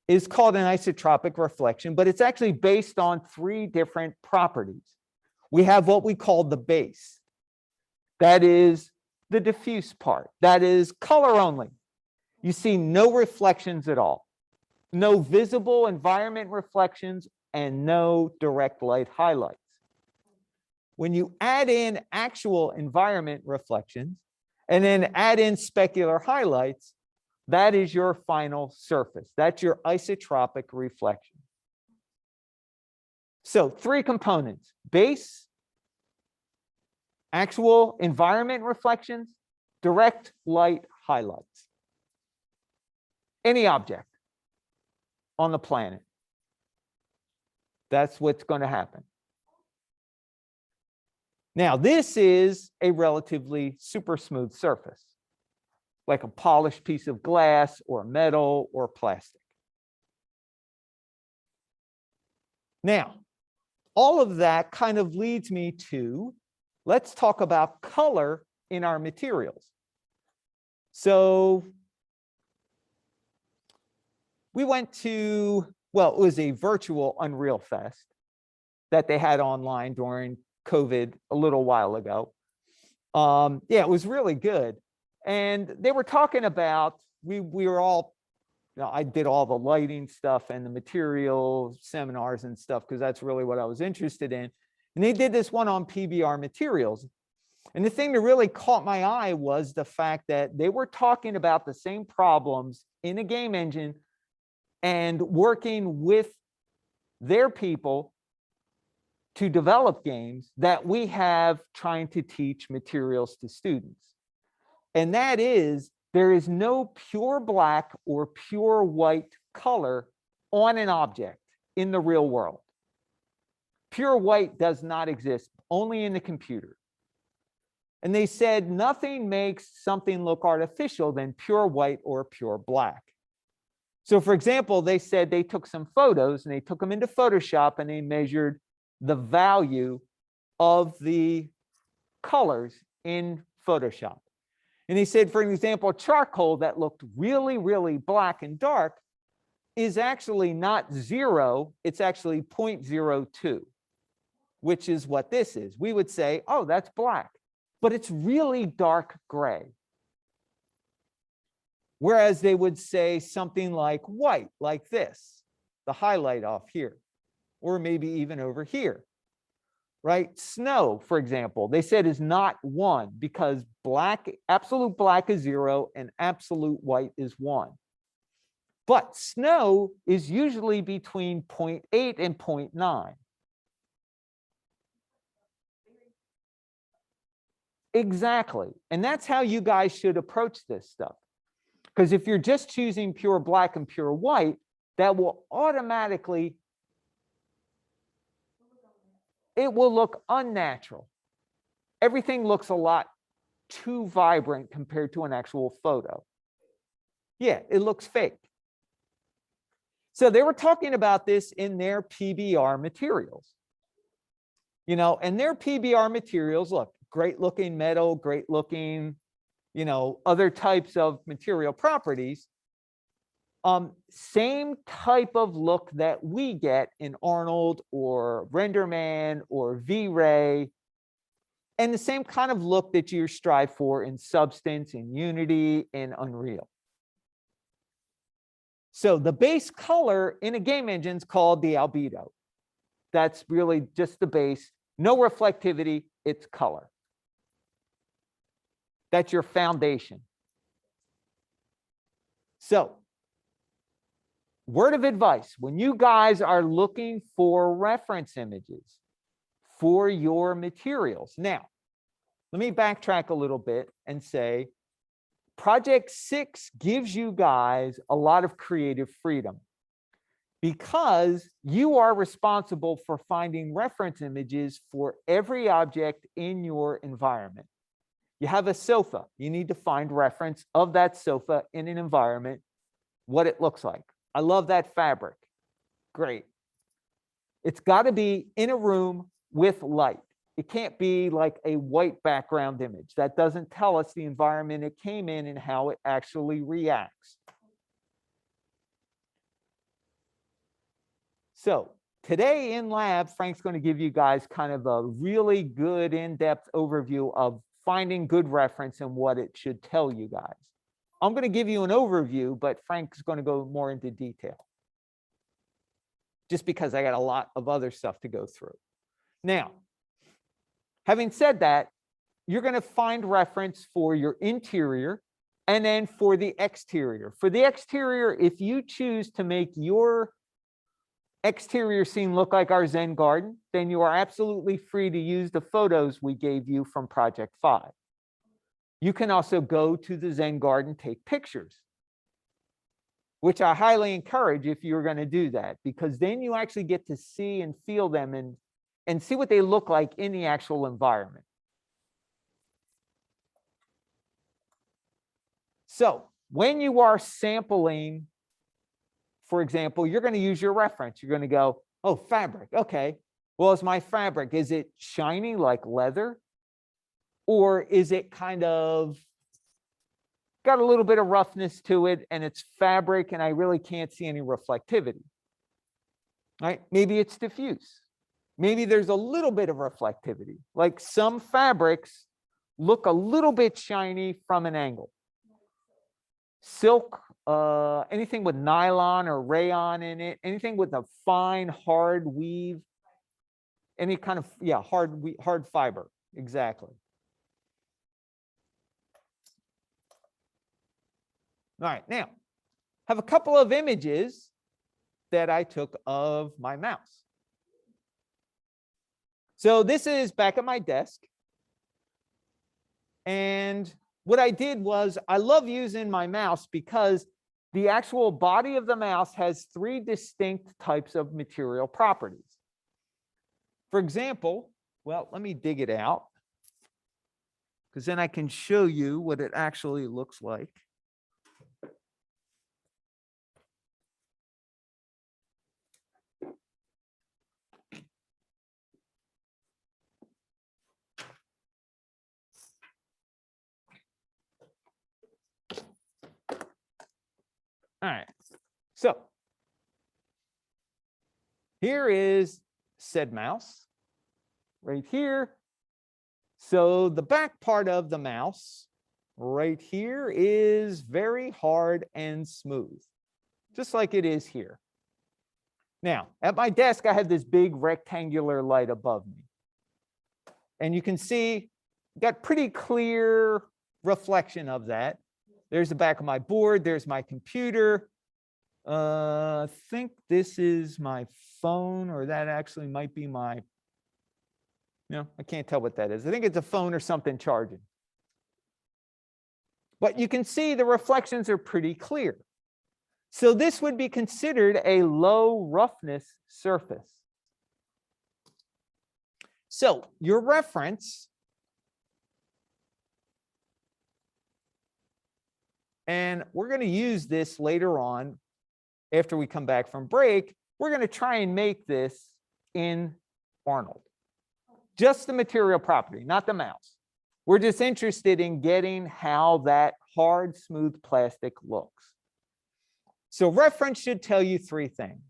is called an isotropic reflection, but it's actually based on 3 different properties. We have what we call the base. That is the diffuse part. That is color only. You see no reflections at all. No visible environment reflections and no direct light highlights. When you add in actual environment reflections and then add in specular highlights, that is your final surface. That's your isotropic reflection. So 3 components: base, actual environment reflections, direct light highlights. Any object on the planet. That's what's going to happen. Now, this is a relatively super smooth surface, like a polished piece of glass or metal or plastic. Now, all of that kind of leads me to, let's talk about color in our materials. So we went to, well, it was a virtual Unreal Fest that they had online during COVID a little while ago. Yeah, it was really good. And they were talking about, we were all, I did all the lighting stuff and the material seminars and stuff, because that's really what I was interested in. And they did this one on PBR materials. And the thing that really caught my eye was the fact that they were talking about the same problems in a game engine and working with their people to develop games that we have trying to teach materials to students. And that is, there is no pure black or pure white color on an object in the real world. Pure white does not exist, only in the computer. And they said nothing makes something look artificial than pure white or pure black. So for example, they said they took some photos and they took them into Photoshop and they measured the value of the colors in Photoshop. And he said, for example, charcoal that looked really, really black and dark is actually not 0, it's actually 0.02, which is what this is. We would say, oh, that's black, but it's really dark gray. Whereas they would say something like white, like this, the highlight off here, or maybe even over here. Right? Snow, for example, they said is not 1 because black, absolute black is 0 and absolute white is 1. But snow is usually between 0.8 and 0.9. Exactly. And that's how you guys should approach this stuff. Because if you're just choosing pure black and pure white, that will automatically, it will look unnatural. Everything looks a lot too vibrant compared to an actual photo. Yeah, it looks fake. So they were talking about this in their PBR materials. You know, and their PBR materials, look, great looking metal, great looking, you know, other types of material properties. Same type of look that we get in Arnold or RenderMan or V-Ray, and the same kind of look that you strive for in Substance, in Unity, in Unreal. So the base color in a game engine is called the albedo. That's really just the base, no reflectivity, it's color. That's your foundation. So, word of advice, when you guys are looking for reference images for your materials. Now, let me backtrack a little bit and say, Project 6 gives you guys a lot of creative freedom because you are responsible for finding reference images for every object in your environment. You have a sofa. You need to find reference of that sofa in an environment, what it looks like. I love that fabric. Great. It's got to be in a room with light. It can't be like a white background image. That doesn't tell us the environment it came in and how it actually reacts. So today in lab, Frank's going to give you guys kind of a really good in-depth overview of finding good reference and what it should tell you guys. I'm going to give you an overview, but Frank's going to go more into detail, just because I got a lot of other stuff to go through. Now, having said that, you're going to find reference for your interior and then for the exterior. For the exterior, if you choose to make your exterior scene look like our Zen garden, then you are absolutely free to use the photos we gave you from Project 5. You can also go to the Zen garden, take pictures, which I highly encourage if you're going to do that, because then you actually get to see and feel them and see what they look like in the actual environment. So when you are sampling, for example, you're going to use your reference. You're going to go, oh, fabric. Okay. Well, is my fabric, is it shiny like leather? Or is it kind of got a little bit of roughness to it and it's fabric and I really can't see any reflectivity? Right? Maybe it's diffuse. Maybe there's a little bit of reflectivity. Like some fabrics look a little bit shiny from an angle. Silk, anything with nylon or rayon in it, anything with a fine, hard weave, any kind of, yeah, hard fiber, exactly. All right, now, have a couple of images that I took of my mouse. So this is back at my desk. And what I did was, I love using my mouse because the actual body of the mouse has 3 distinct types of material properties. For example, well, let me dig it out, because then I can show you what it actually looks like. All right, so here is said mouse right here. So the back part of the mouse right here is very hard and smooth, just like it is here. Now, at my desk, I have this big rectangular light above me. And you can see, got pretty clear reflection of that. There's the back of my board. There's my computer. I think this is my phone, or that actually might be my, no, I can't tell what that is. I think it's a phone or something charging. But you can see the reflections are pretty clear. So this would be considered a low roughness surface. So your reference, and we're going to use this later on after we come back from break. We're going to try and make this in Arnold. Just the material property, not the mouse. We're just interested in getting how that hard, smooth plastic looks. So reference should tell you 3 things.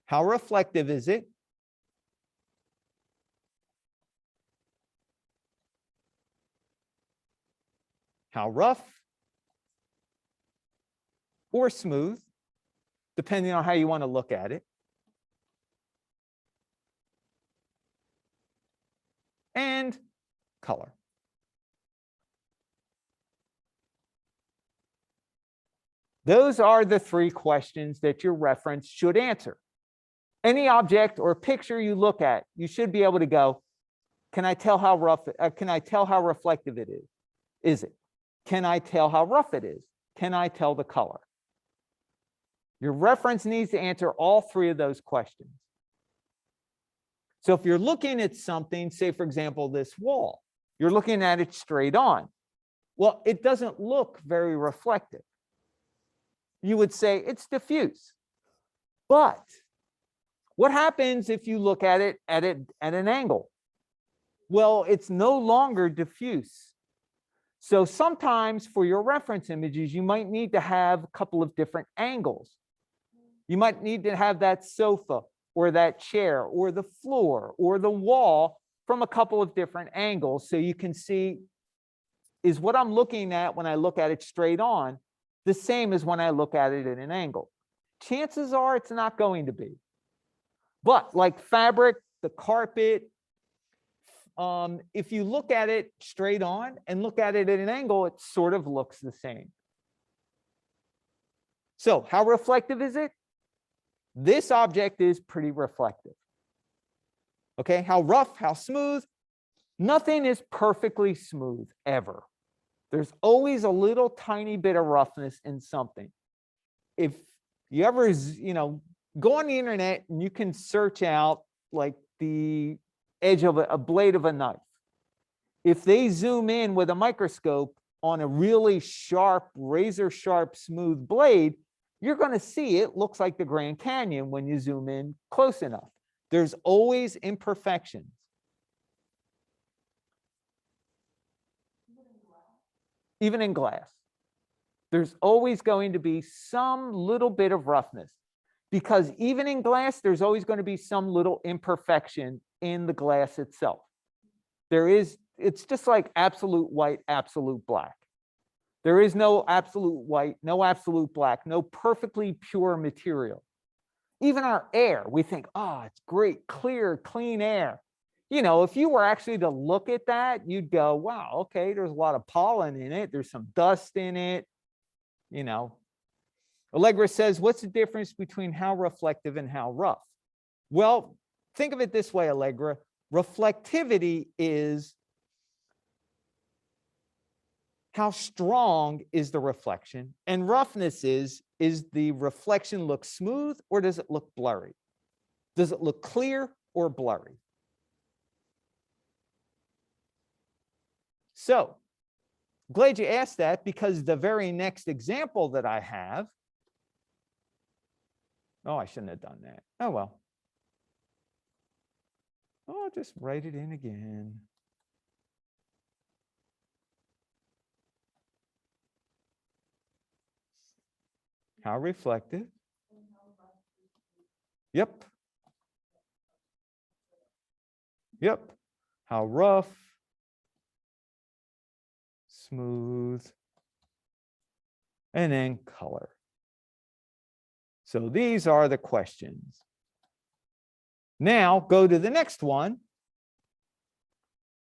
How reflective is it? How rough or smooth, depending on how you want to look at it. And color. Those are the 3 questions that your reference should answer. Any object or picture you look at, you should be able to go, can I tell how rough, can I tell how reflective it is? Is it? Can I tell how rough it is? Can I tell the color? Your reference needs to answer all 3 of those questions. So if you're looking at something, say, for example, this wall, you're looking at it straight on. Well, it doesn't look very reflective. You would say it's diffuse. But what happens if you look at it at an angle? Well, it's no longer diffuse. So sometimes for your reference images, you might need to have a couple of different angles. You might need to have that sofa or that chair or the floor or the wall from a couple of different angles so you can see, is what I'm looking at when I look at it straight on the same as when I look at it at an angle? Chances are it's not going to be. But like fabric, the carpet, if you look at it straight on and look at it at an angle, it sort of looks the same. So how reflective is it? This object is pretty reflective. Okay, how rough, how smooth? Nothing is perfectly smooth ever. There's always a little tiny bit of roughness in something. If you ever, go on the internet and you can search out like the edge of a blade of a knife. If they zoom in with a microscope on a really sharp, razor sharp, smooth blade, you're going to see it looks like the Grand Canyon when you zoom in close enough. There's always imperfections. Even in glass, there's always going to be some little bit of roughness, because even in glass, there's always going to be some little imperfection in the glass itself. It's just like absolute white, absolute black. There is no absolute white, no absolute black, no perfectly pure material. Even our air, we think, oh, it's great, clear, clean air. If you were actually to look at that, you'd go, wow, okay, there's a lot of pollen in it. There's some dust in it. Allegra says, what's the difference between how reflective and how rough? Well, think of it this way, Allegra. Reflectivity is how strong is the reflection, and roughness is the reflection look smooth or does it look blurry? Does it look clear or blurry? So, glad you asked that, because the very next example that I have, oh, I shouldn't have done that. Oh, well. Oh, I'll just write it in again. How reflective? Yep. Yep. How rough? Smooth, and then color. So these are the questions. Now go to the next one.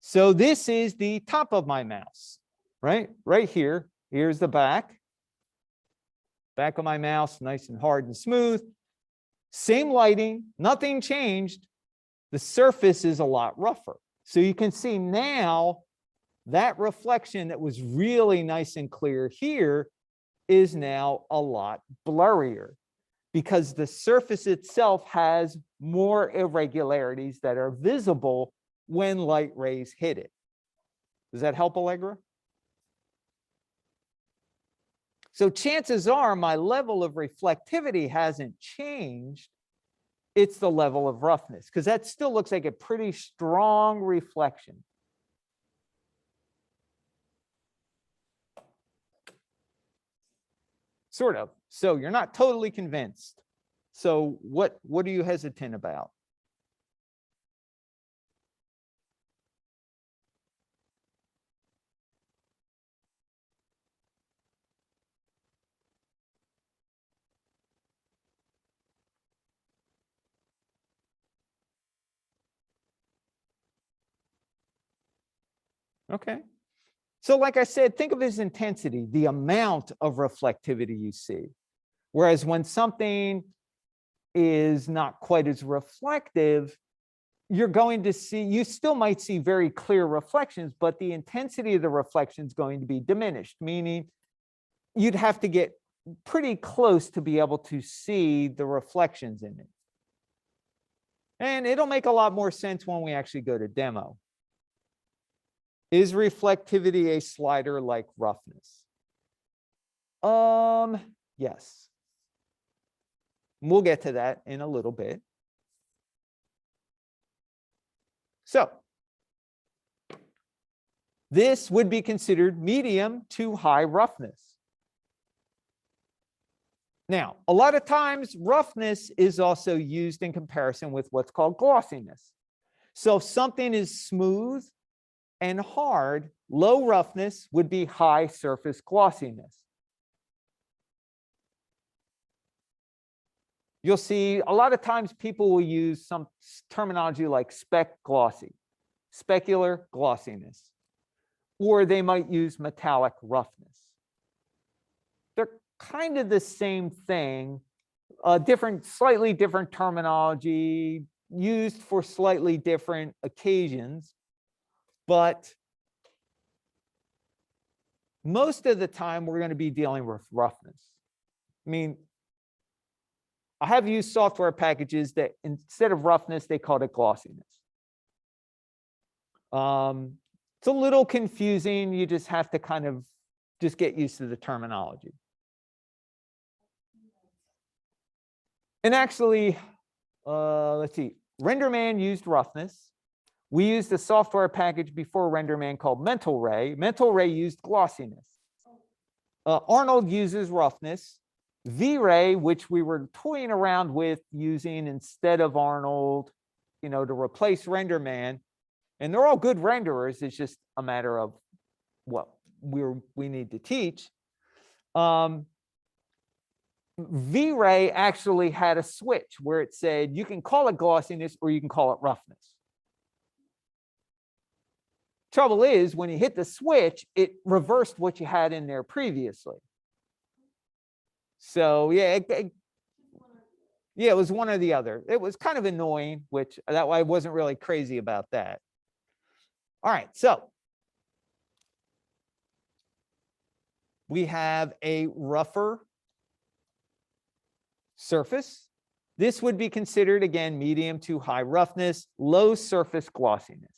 So this is the top of my mouse, right? Right here. Here's the back. Back of my mouse, nice and hard and smooth. Same lighting, nothing changed. The surface is a lot rougher. So you can see now that reflection that was really nice and clear here is now a lot blurrier, because the surface itself has more irregularities that are visible when light rays hit it. Does that help, Allegra? So chances are my level of reflectivity hasn't changed. It's the level of roughness, because that still looks like a pretty strong reflection. Sort of. So you're not totally convinced. So what are you hesitant about? Okay. So like I said, think of it as intensity, the amount of reflectivity you see. Whereas when something is not quite as reflective, you're going to see, you still might see very clear reflections, but the intensity of the reflection is going to be diminished, meaning you'd have to get pretty close to be able to see the reflections in it. And it'll make a lot more sense when we actually go to demo. Is reflectivity a slider like roughness? Yes. We'll get to that in a little bit. So this would be considered medium to high roughness. Now, a lot of times roughness is also used in comparison with what's called glossiness. So if something is smooth and hard, low roughness would be high surface glossiness. You'll see a lot of times people will use some terminology like spec glossy, specular glossiness, or they might use metallic roughness. They're kind of the same thing, slightly different terminology used for slightly different occasions, but most of the time we're going to be dealing with roughness. I mean, I have used software packages that instead of roughness, they called it glossiness. It's a little confusing. You just have to kind of just get used to the terminology. And actually, let's see, RenderMan used roughness. We used a software package before RenderMan called Mental Ray. Mental Ray used glossiness. Arnold uses roughness. V-Ray, which we were toying around with using instead of Arnold, to replace RenderMan, and they're all good renderers. It's just a matter of what we need to teach. V-Ray actually had a switch where it said you can call it glossiness or you can call it roughness. Trouble is, when you hit the switch, it reversed what you had in there previously. So yeah, it was one or the other. It was kind of annoying, which that why I wasn't really crazy about that. All right, so we have a rougher surface. This would be considered, again, medium to high roughness, low surface glossiness.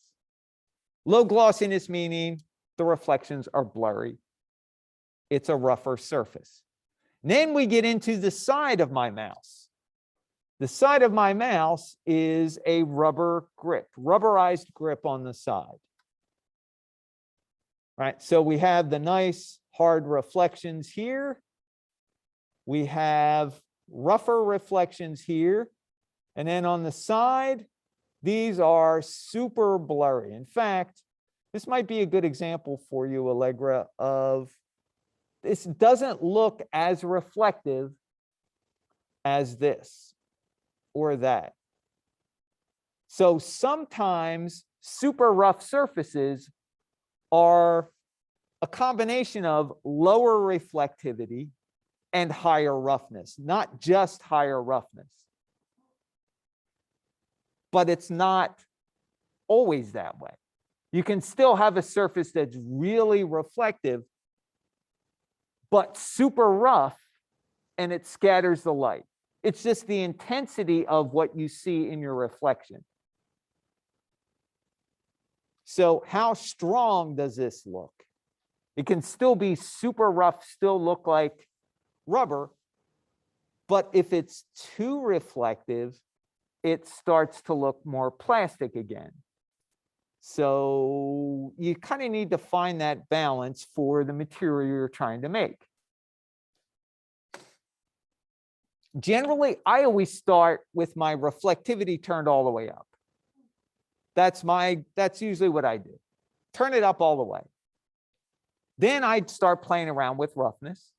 Low glossiness meaning the reflections are blurry. It's a rougher surface. Then we get into the side of my mouse. The side of my mouse is a rubber grip, rubberized grip on the side. Right, so we have the nice hard reflections here. We have rougher reflections here. And then on the side, these are super blurry. In fact, this might be a good example for you, Allegra, of this doesn't look as reflective as this or that. So sometimes super rough surfaces are a combination of lower reflectivity and higher roughness, not just higher roughness. But it's not always that way. You can still have a surface that's really reflective, but super rough, and it scatters the light. It's just the intensity of what you see in your reflection. So how strong does this look? It can still be super rough, still look like rubber, but if it's too reflective, it starts to look more plastic again. So you kind of need to find that balance for the material you're trying to make. Generally, I always start with my reflectivity turned all the way up. That's usually what I do. Turn it up all the way. Then I'd start playing around with roughness.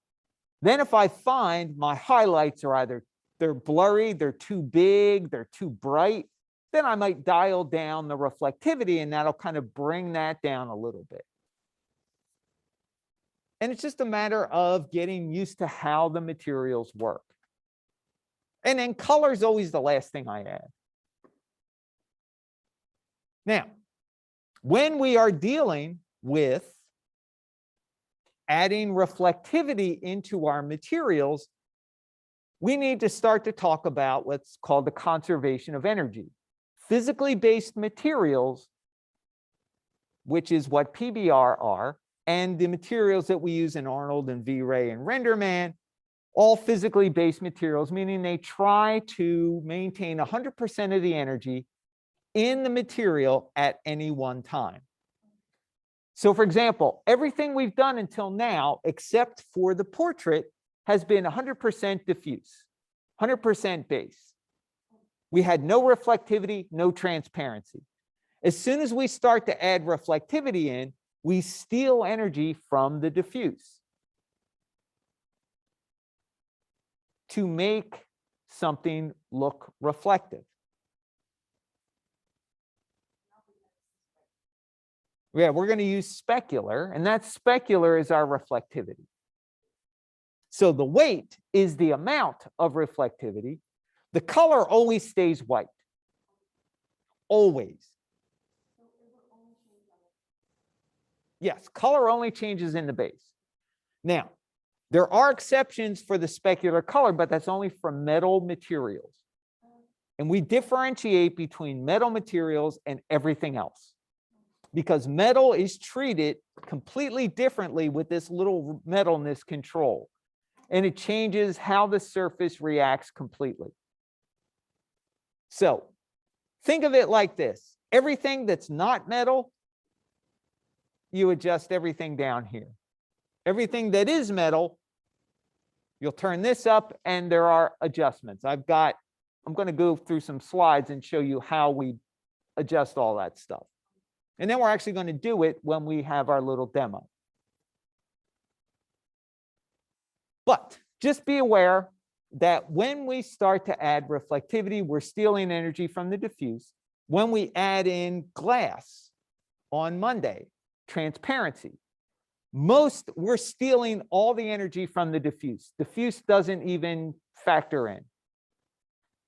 Then if I find my highlights are either they're blurry, they're too big, they're too bright, then I might dial down the reflectivity, and that'll kind of bring that down a little bit. And it's just a matter of getting used to how the materials work. And then color is always the last thing I add. Now, when we are dealing with adding reflectivity into our materials, we need to start to talk about what's called the conservation of energy. physically based materials, which is what PBR are, and the materials that we use in Arnold and V-Ray and RenderMan, all physically based materials, meaning they try to maintain 100% of the energy in the material at any one time. So for example, everything we've done until now, except for the portrait, has been 100% diffuse, 100% base. We had no reflectivity, no transparency. As soon as we start to add reflectivity in, we steal energy from the diffuse to make something look reflective. Yeah, we're going to use specular, and that specular is our reflectivity. So the weight is the amount of reflectivity. The color always stays white. Always. Yes, color only changes in the base. Now, there are exceptions for the specular color, but that's only for metal materials. And we differentiate between metal materials and everything else, because metal is treated completely differently with this little metalness control, and it changes how the surface reacts completely. So think of it like this. Everything that's not metal, you adjust everything down here. Everything that is metal, you'll turn this up, and there are adjustments. I'm going to go through some slides and show you how we adjust all that stuff. And then we're actually going to do it when we have our little demo. But just be aware that when we start to add reflectivity, we're stealing energy from the diffuse. When we add in glass on Monday, transparency, we're stealing all the energy from the diffuse. Diffuse doesn't even factor in.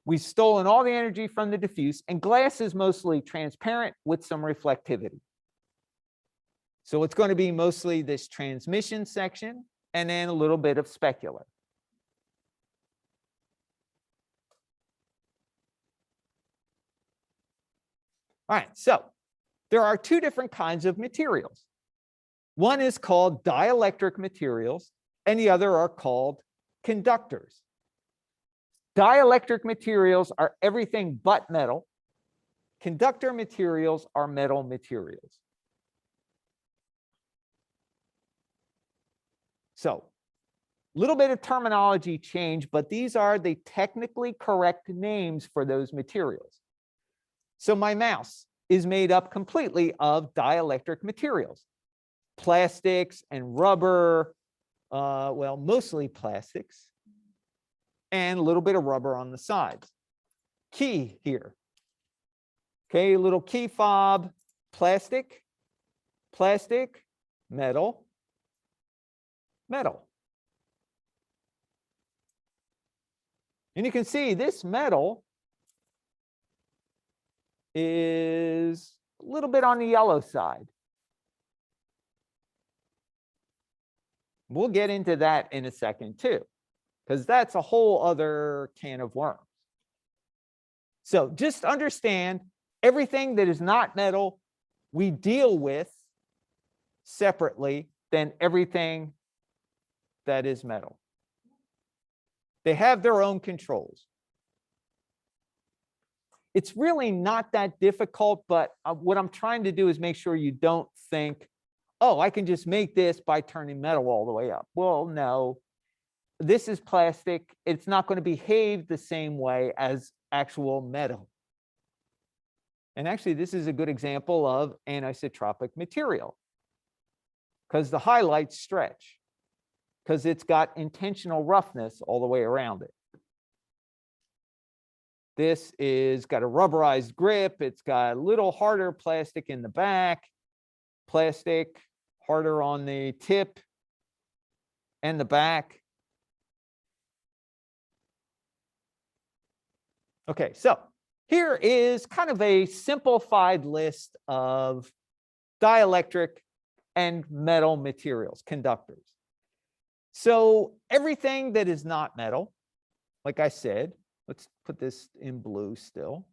We've stolen all the energy from the diffuse, and glass is mostly transparent with some reflectivity. So it's going to be mostly this transmission section and then a little bit of specular. All right, so there are two different kinds of materials. One is called dielectric materials, and the other are called conductors. Dielectric materials are everything but metal. Conductor materials are metal materials. So, a little bit of terminology change, but these are the technically correct names for those materials. So my mouse is made up completely of dielectric materials. Plastics and rubber, well, mostly plastics, and a little bit of rubber on the sides. Key here. Okay, a little key fob, plastic, plastic, metal, metal. And you can see this metal is a little bit on the yellow side. We'll get into that in a second too, because that's a whole other can of worms. So just understand, everything that is not metal, we deal with separately than everything that is metal. They have their own controls. It's really not that difficult, but what I'm trying to do is make sure you don't think, oh, I can just make this by turning metal all the way up. Well, no, this is plastic. It's not going to behave the same way as actual metal. And actually, this is a good example of anisotropic material, because the highlights stretch, because it's got intentional roughness all the way around it. This is got a rubberized grip. It's got a little harder plastic in the back, plastic harder on the tip and the back. Okay, so here is kind of a simplified list of dielectric and metal materials, conductors. So everything that is not metal, like I said, let's put this in blue still.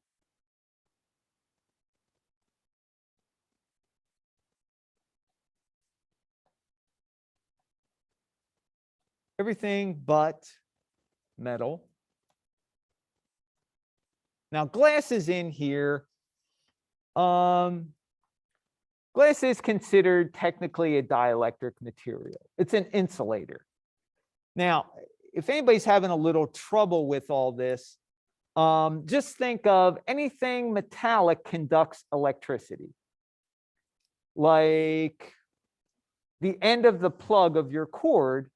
everything but metal. Now, glass is in here. Glass is considered technically a dielectric material. It's an insulator. Now, if anybody's having a little trouble with all this, just think of anything metallic conducts electricity. Like the end of the plug of your cord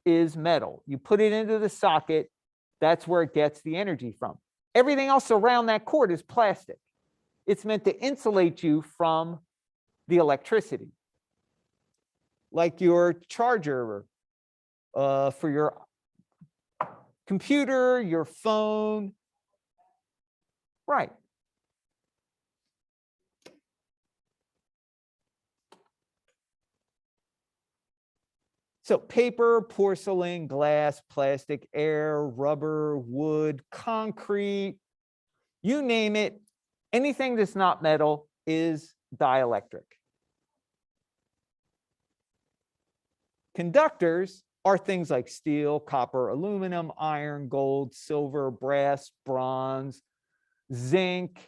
is metal. You put it into the socket, that's where it gets the energy from. Everything else around that cord is plastic. It's meant to insulate you from the electricity. Like your charger for your computer, your phone. Right. So paper, porcelain, glass, plastic, air, rubber, wood, concrete, you name it, anything that's not metal is dielectric. Conductors are things like steel, copper, aluminum, iron, gold, silver, brass, bronze, zinc,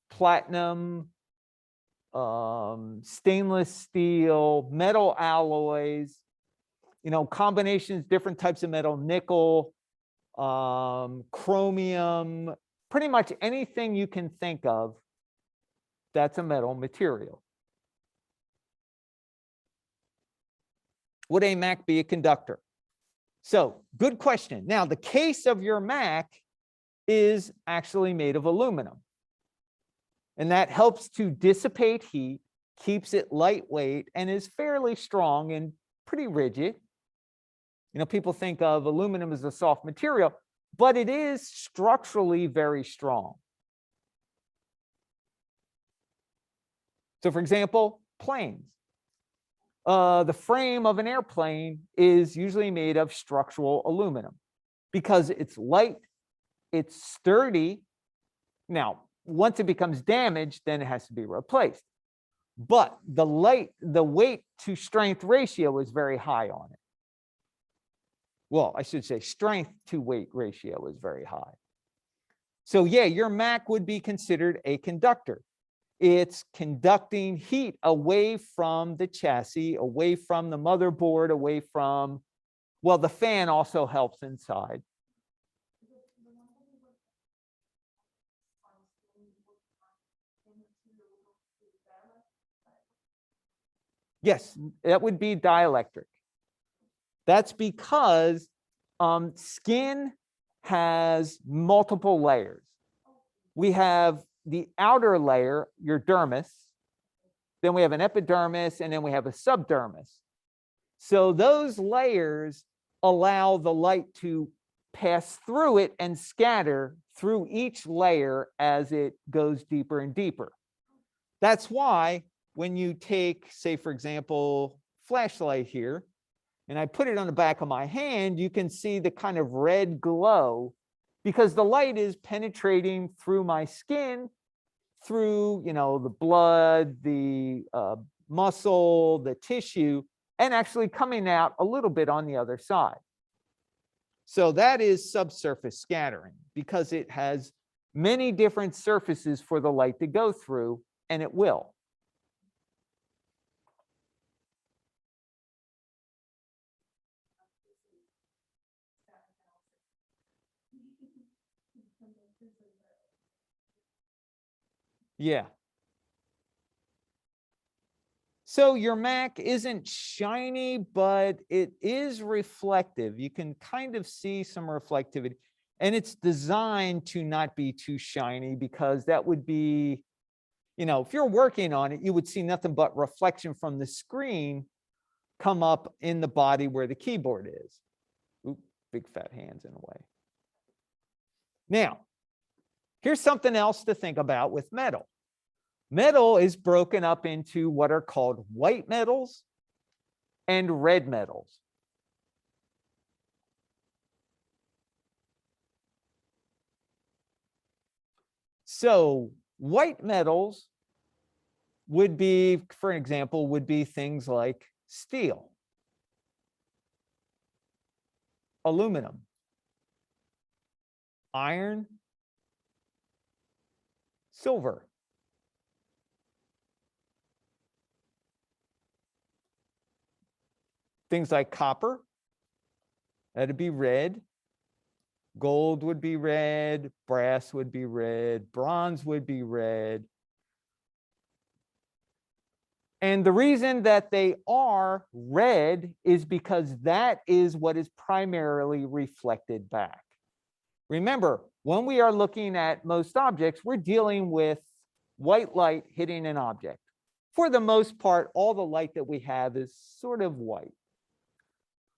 platinum, stainless steel, metal alloys, combinations, different types of metal, nickel, chromium, pretty much anything you can think of, that's a metal material. Would a Mac be a conductor? So, good question. Now, the case of your Mac is actually made of aluminum. And that helps to dissipate heat, keeps it lightweight, and is fairly strong and pretty rigid. People think of aluminum as a soft material, but it is structurally very strong. So, for example, planes. The frame of an airplane is usually made of structural aluminum because it's light, it's sturdy. Now, once it becomes damaged, then it has to be replaced. But the weight to strength ratio is very high on it. Well, I should say strength to weight ratio is very high. So yeah, your Mac would be considered a conductor. It's conducting heat away from the chassis, away from the motherboard, away from, well, the fan also helps inside. Yes, that would be dielectric. That's because skin has multiple layers. We have the outer layer, your dermis, then we have an epidermis, and then we have a subdermis. So those layers allow the light to pass through it and scatter through each layer as it goes deeper and deeper. That's why when you take, say, for example, flashlight here, and I put it on the back of my hand, you can see the kind of red glow because the light is penetrating through my skin, through, the blood, the muscle, the tissue, and actually coming out a little bit on the other side. So that is subsurface scattering because it has many different surfaces for the light to go through, and it will. Yeah. So your Mac isn't shiny, but it is reflective. You can kind of see some reflectivity. And it's designed to not be too shiny because that would be, if you're working on it, you would see nothing but reflection from the screen come up in the body where the keyboard is. Oop, big fat hands in a way. Now, here's something else to think about with metal. Metal is broken up into what are called white metals and red metals. So white metals would be, for example, would be things like steel. aluminum, iron, silver. Things like copper, that'd be red. Gold would be red, brass would be red, bronze would be red. And the reason that they are red is because that is what is primarily reflected back. Remember, when we are looking at most objects, we're dealing with white light hitting an object. For the most part, all the light that we have is sort of white,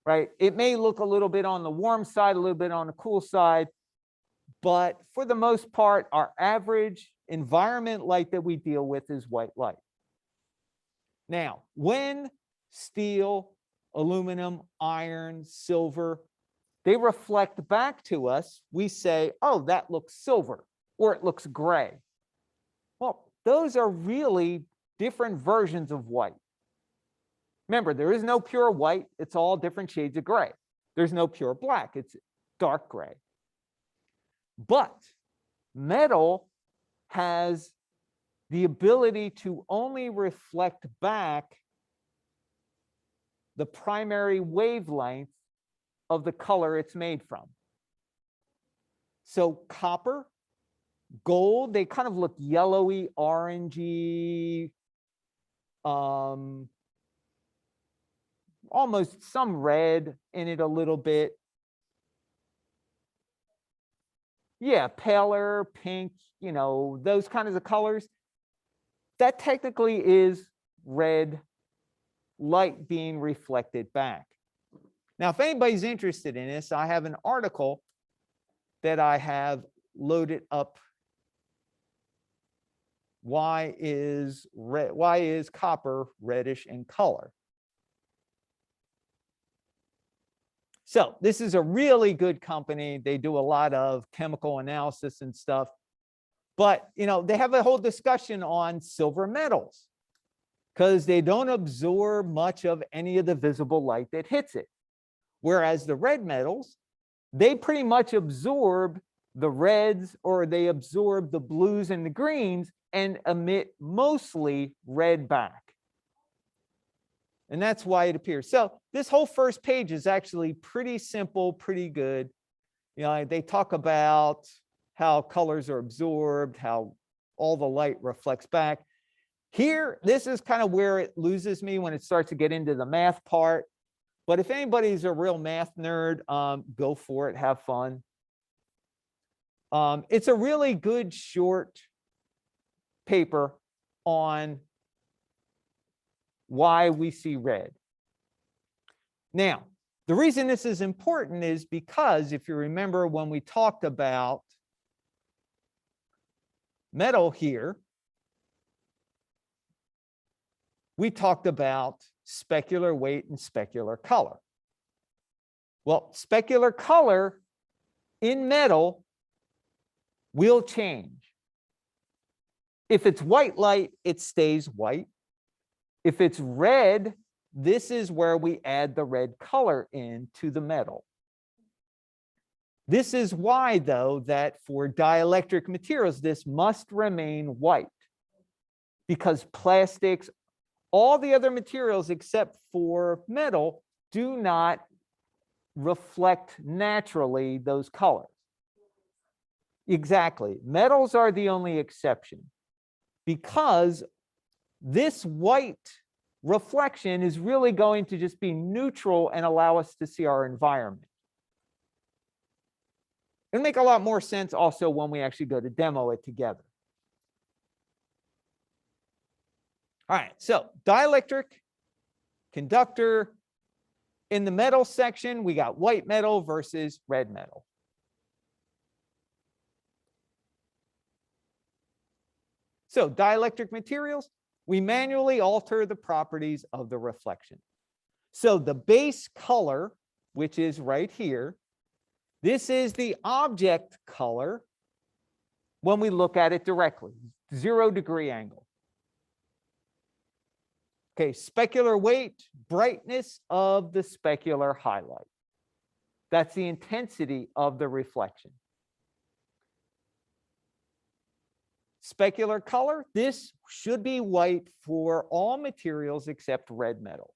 right? It may look a little bit on the warm side, a little bit on the cool side, but for the most part, our average environment light that we deal with is white light. Now, when steel, aluminum, iron, silver, they reflect back to us, we say, oh, that looks silver, or it looks gray. Well, those are really different versions of white. Remember, there is no pure white. It's all different shades of gray. There's no pure black. It's dark gray. But metal has the ability to only reflect back the primary wavelength of the color it's made from. So copper, gold, they kind of look yellowy, orangey, almost some red in it a little bit. Yeah, paler, pink, you know, those kinds of colors. That technically is red light being reflected back. Now, if anybody's interested in this, I have an article that I have loaded up. Why is copper reddish in color? So this is a really good company. They do a lot of chemical analysis and stuff. But, you know, they have a whole discussion on silver metals because they don't absorb much of any of the visible light that hits it. Whereas the red metals, they pretty much absorb the reds, or they absorb the blues and the greens and emit mostly red back. And that's why it appears. So this whole first page is actually pretty simple, pretty good. You know, they talk about how colors are absorbed, how all the light reflects back. Here, this is kind of where it loses me when it starts to get into the math part. But if anybody's a real math nerd, go for it, have fun. It's a really good short paper on why we see red. Now, the reason this is important is because if you remember when we talked about metal here, we talked about specular weight and specular color. Well, specular color in metal will change. If it's white light, it stays white. If it's red, this is where we add the red color into the metal. This is why, though, that for dielectric materials, this must remain white, because plastics, all the other materials except for metal, do not reflect naturally those colors. Exactly. Metals are the only exception, because this white reflection is really going to just be neutral and allow us to see our environment. It'll make a lot more sense also when we actually go to demo it together. All right, so dielectric, conductor. In the metal section, we got white metal versus red metal. So dielectric materials, we manually alter the properties of the reflection. So the base color, which is right here, this is the object color when we look at it directly, 0-degree angle. Okay, specular weight, brightness of the specular highlight. That's the intensity of the reflection. Specular color, this should be white for all materials except red metal.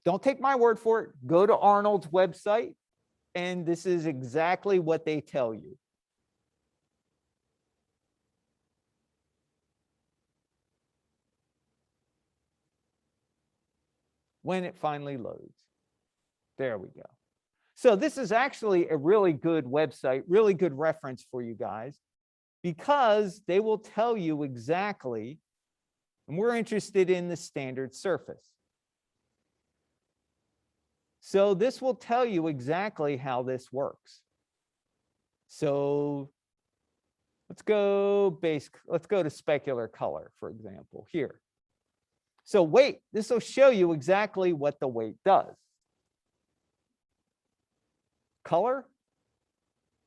Don't take my word for it. Go to Arnold's website, and this is exactly what they tell you. When it finally loads. There we go. So this is actually a really good website, really good reference for you guys, because they will tell you exactly, and we're interested in the standard surface. So this will tell you exactly how this works. So let's go to specular color, for example, here. So weight, this will show you exactly what the weight does. Color,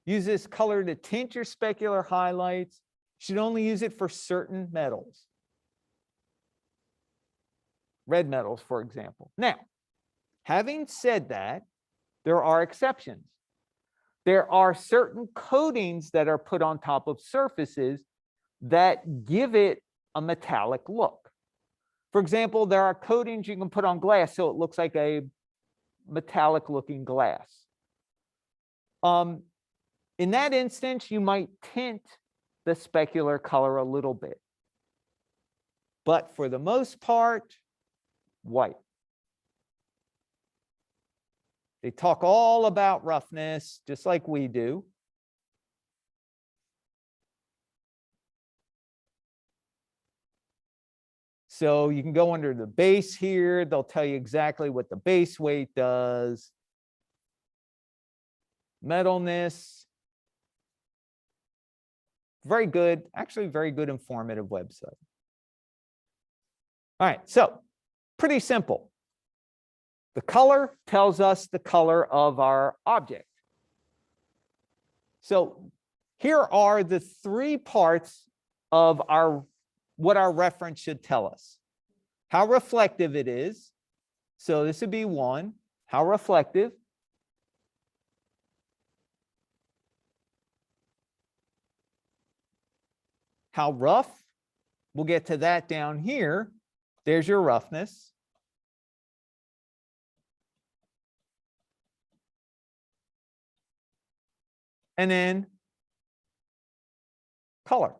use this color to tint your specular highlights. Should only use it for certain metals. Red metals, for example. Now, having said that, there are exceptions. There are certain coatings that are put on top of surfaces that give it a metallic look. For example, there are coatings you can put on glass so it looks like a metallic looking glass. In that instance, you might tint the specular color a little bit. But for the most part, white. They talk all about roughness, just like we do. So you can go under the base here. They'll tell you exactly what the base weight does. Metalness. Very good, actually very good informative website. All right, so pretty simple. The color tells us the color of our object. So here are the three parts of what our reference should tell us. How reflective it is. So this would be 1. How reflective. How rough. We'll get to that down here. There's your roughness. And then color.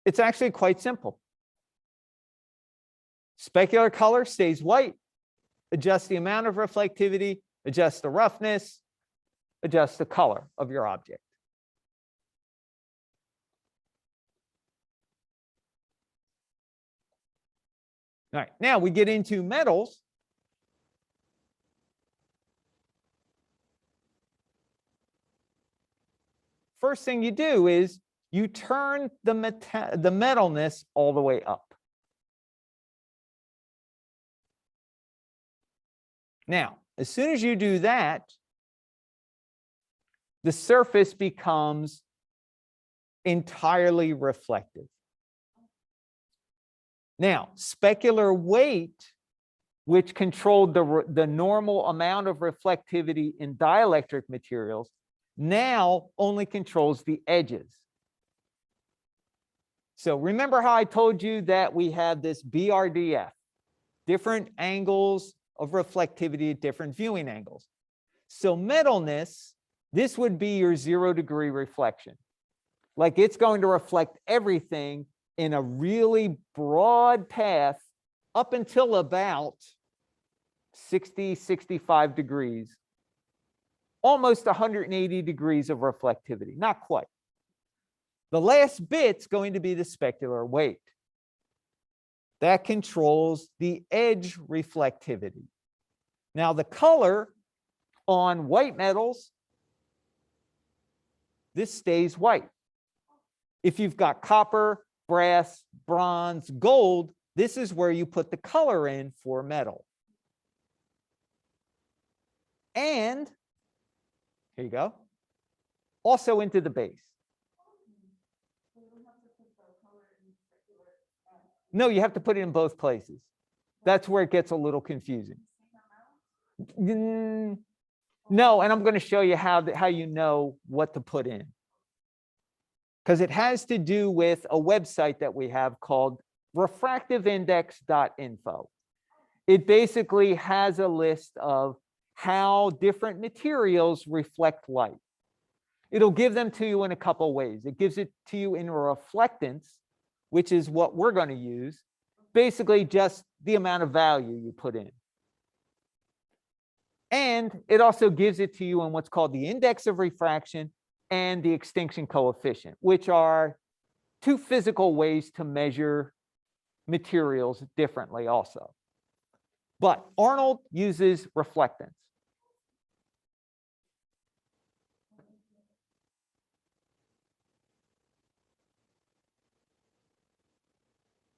It's actually quite simple. Specular color stays white. Adjust the amount of reflectivity, adjust the roughness, adjust the color of your object. All right, now we get into metals. First thing you do is you turn the metalness all the way up. Now, as soon as you do that, the surface becomes entirely reflective. Now, specular weight, which controlled the normal amount of reflectivity in dielectric materials, now only controls the edges. So remember how I told you that we have this BRDF, different angles of reflectivity at different viewing angles. So metalness, this would be your 0-degree reflection. Like it's going to reflect everything in a really broad path up until about 60, 65 degrees, almost 180 degrees of reflectivity, not quite. The last bit's going to be the specular weight. That controls the edge reflectivity. Now the color on white metals, this stays white. If you've got copper, brass, bronze, gold, this is where you put the color in for metal. And here you go, also into the base. No, you have to put it in both places. That's where it gets a little confusing. No, and I'm going to show you how you know what to put in. Because it has to do with a website that we have called refractiveindex.info. It basically has a list of how different materials reflect light. It'll give them to you in a couple ways. It gives it to you in a reflectance, which is what we're going to use, basically just the amount of value you put in. And it also gives it to you in what's called the index of refraction and the extinction coefficient, which are two physical ways to measure materials differently also. But Arnold uses reflectance.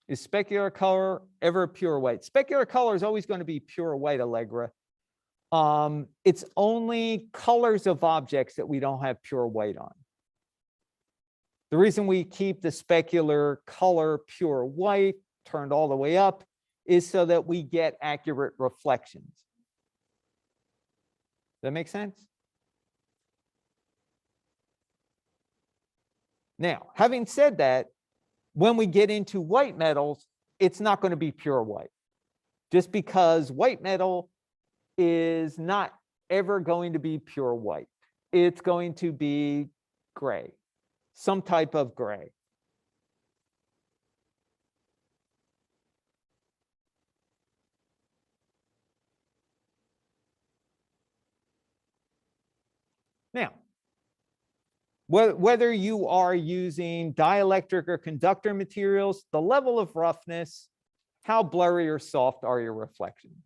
Is specular color ever pure white? Specular color is always going to be pure white, Allegra. It's only colors of objects that we don't have pure white on. The reason we keep the specular color pure white turned all the way up is so that we get accurate reflections. Does that make sense? Now, having said that, when we get into white metals, it's not going to be pure white, just because white metal is not ever going to be pure white. It's going to be gray, some type of gray. Now, whether you are using dielectric or conductor materials, the level of roughness, how blurry or soft are your reflections?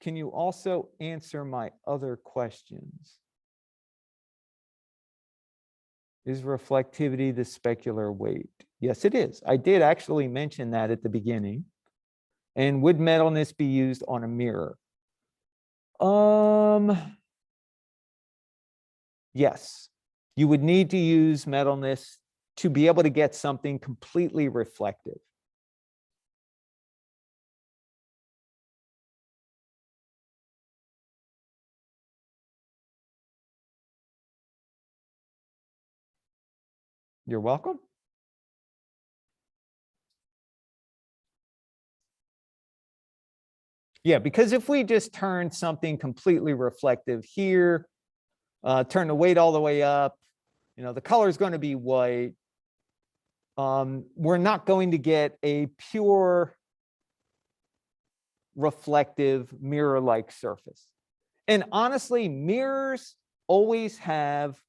Can you also answer my other questions? Is reflectivity the specular weight? Yes, it is. I did actually mention that at the beginning. And would metalness be used on a mirror? Yes. You would need to use metalness to be able to get something completely reflective. You're welcome. Yeah, because if we just turn something completely reflective here, turn the weight all the way up, the color is going to be white. We're not going to get a pure reflective mirror-like surface. And honestly, mirrors always have,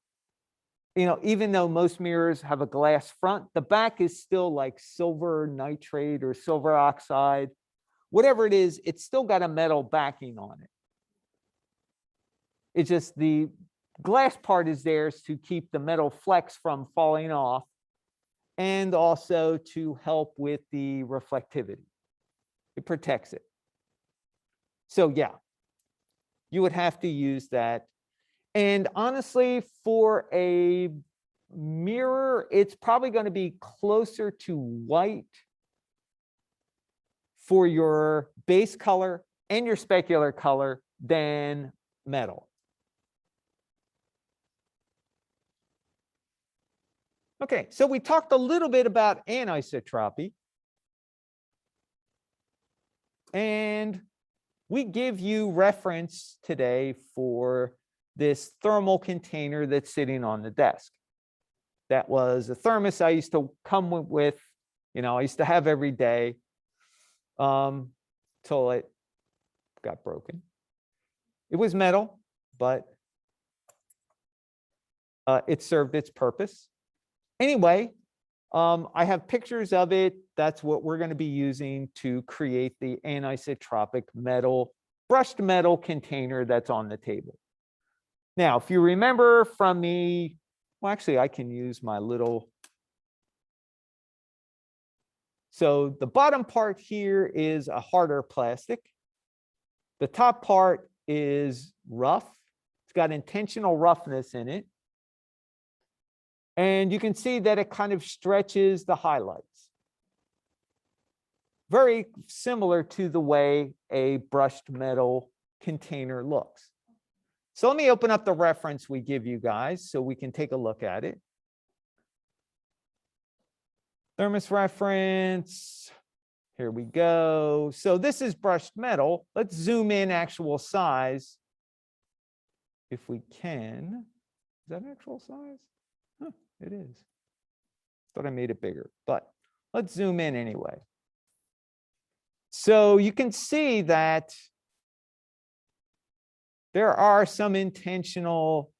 even though most mirrors have a glass front, the back is still like silver nitrate or silver oxide. Whatever it is, it's still got a metal backing on it. It's just the glass part is there to keep the metal flecks from falling off and also to help with the reflectivity. It protects it. So yeah, you would have to use that. And honestly, for a mirror, it's probably going to be closer to white for your base color and your specular color than metal. Okay, so we talked a little bit about anisotropy. And we give you reference today for this thermal container that's sitting on the desk. That was a thermos I used to come with, I used to have every day till it got broken. It was metal, but it served its purpose. Anyway, I have pictures of it. That's what we're going to be using to create the anisotropic metal, brushed metal container that's on the table. Now, if you remember from me, well, actually, I can use my little. So the bottom part here is a harder plastic. The top part is rough. It's got intentional roughness in it. And you can see that it kind of stretches the highlights. very similar to the way a brushed metal container looks. So let me open up the reference we give you guys so we can take a look at it. Thermos reference. Here we go. So this is brushed metal. Let's zoom in actual size if we can. Is that actual size? Huh, it is. Thought I made it bigger, but let's zoom in anyway. So you can see that there are some intentional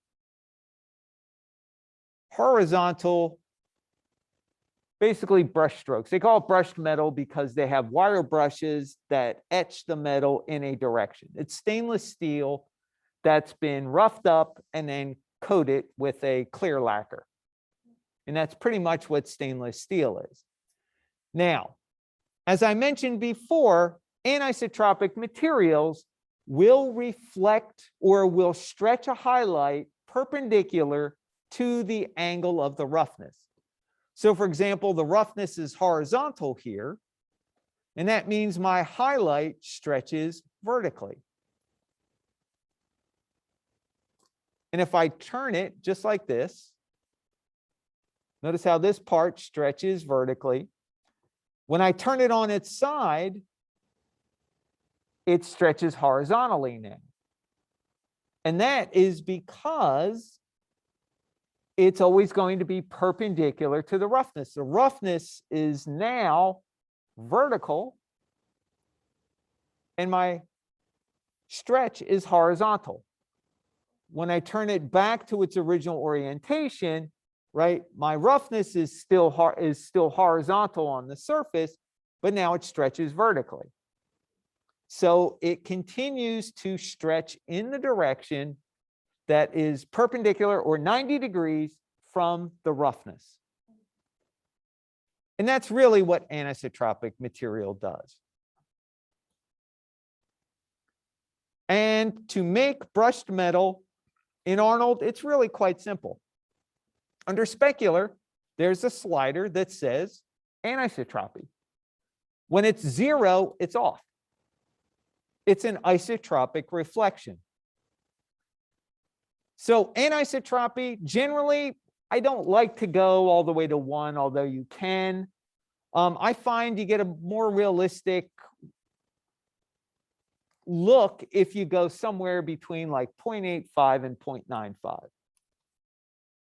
horizontal, basically brush strokes. They call it brushed metal because they have wire brushes that etch the metal in a direction. It's stainless steel that's been roughed up and then coated with a clear lacquer. And that's pretty much what stainless steel is. Now, as I mentioned before, anisotropic materials will reflect or will stretch a highlight perpendicular to the angle of the roughness. So for example, the roughness is horizontal here, and that means my highlight stretches vertically. And if I turn it just like this, notice how this part stretches vertically. When I turn it on its side, it stretches horizontally now. And that is because it's always going to be perpendicular to the roughness. The roughness is now vertical, and my stretch is horizontal. When I turn it back to its original orientation, right, my roughness is still horizontal on the surface, but now it stretches vertically. So it continues to stretch in the direction that is perpendicular or 90 degrees from the roughness. And that's really what anisotropic material does. And to make brushed metal in Arnold, it's really quite simple. Under specular, there's a slider that says anisotropy. When it's 0, it's off. It's an isotropic reflection. So anisotropy, generally, I don't like to go all the way to 1, although you can. I find you get a more realistic look if you go somewhere between like 0.85 and 0.95.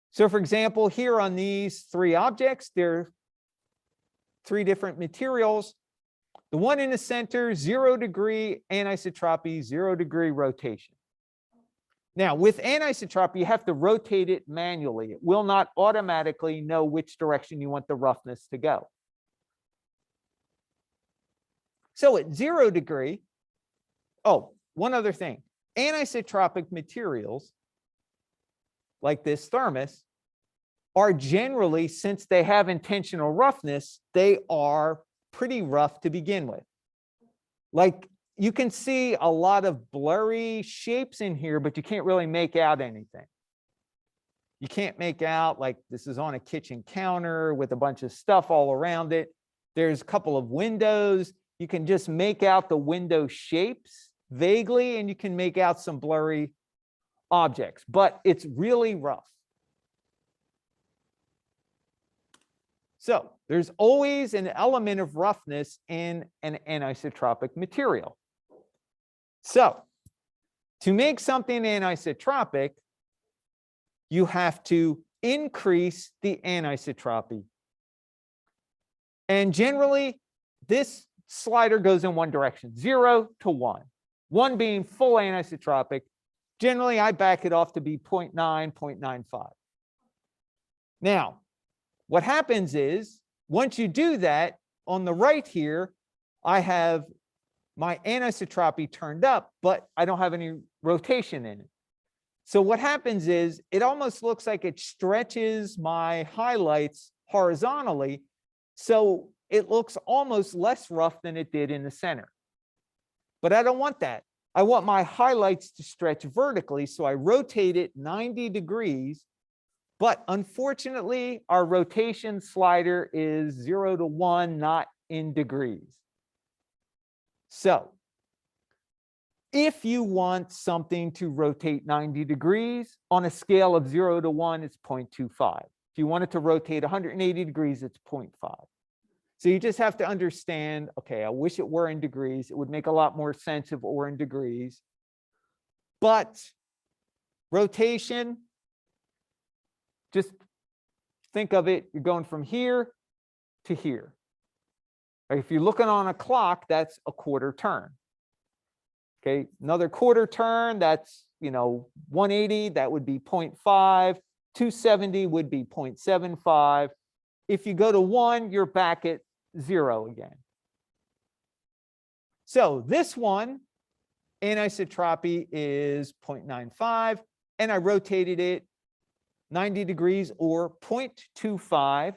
So for example, here on these 3 objects, there are 3 different materials. The one in the center, 0 degree anisotropy, 0 degree rotation. Now, with anisotropy, you have to rotate it manually. It will not automatically know which direction you want the roughness to go. So at 0 degree, oh, one other thing. Anisotropic materials, like this thermos, are generally, since they have intentional roughness, they are pretty rough to begin with. Like, you can see a lot of blurry shapes in here, but you can't really make out anything. You can't make out, like, this is on a kitchen counter with a bunch of stuff all around it. There's a couple of windows. You can just make out the window shapes vaguely, and you can make out some blurry objects, but it's really rough. So there's always an element of roughness in an anisotropic material. So to make something anisotropic, you have to increase the anisotropy. And generally, this slider goes in one direction, 0 to 1. 1 being full anisotropic. Generally, I back it off to be 0.9, 0.95. Now, what happens is, once you do that, on the right here, I have my anisotropy turned up, but I don't have any rotation in it. So what happens is, it almost looks like it stretches my highlights horizontally, so it looks almost less rough than it did in the center. But I don't want that. I want my highlights to stretch vertically, so I rotate it 90 degrees. But unfortunately, our rotation slider is 0 to 1, not in degrees. So if you want something to rotate 90 degrees on a scale of 0 to 1, it's 0.25. If you want it to rotate 180 degrees, it's 0.5. So you just have to understand, okay, I wish it were in degrees. It would make a lot more sense if it were in degrees. But rotation, just think of it, you're going from here to here. If you're looking on a clock, that's a quarter turn. Okay, another quarter turn, that's, 180, that would be 0.5. 270 would be 0.75. If you go to 1, you're back at 0 again. So this one, anisotropy is 0.95, and I rotated it 90 degrees or 0.25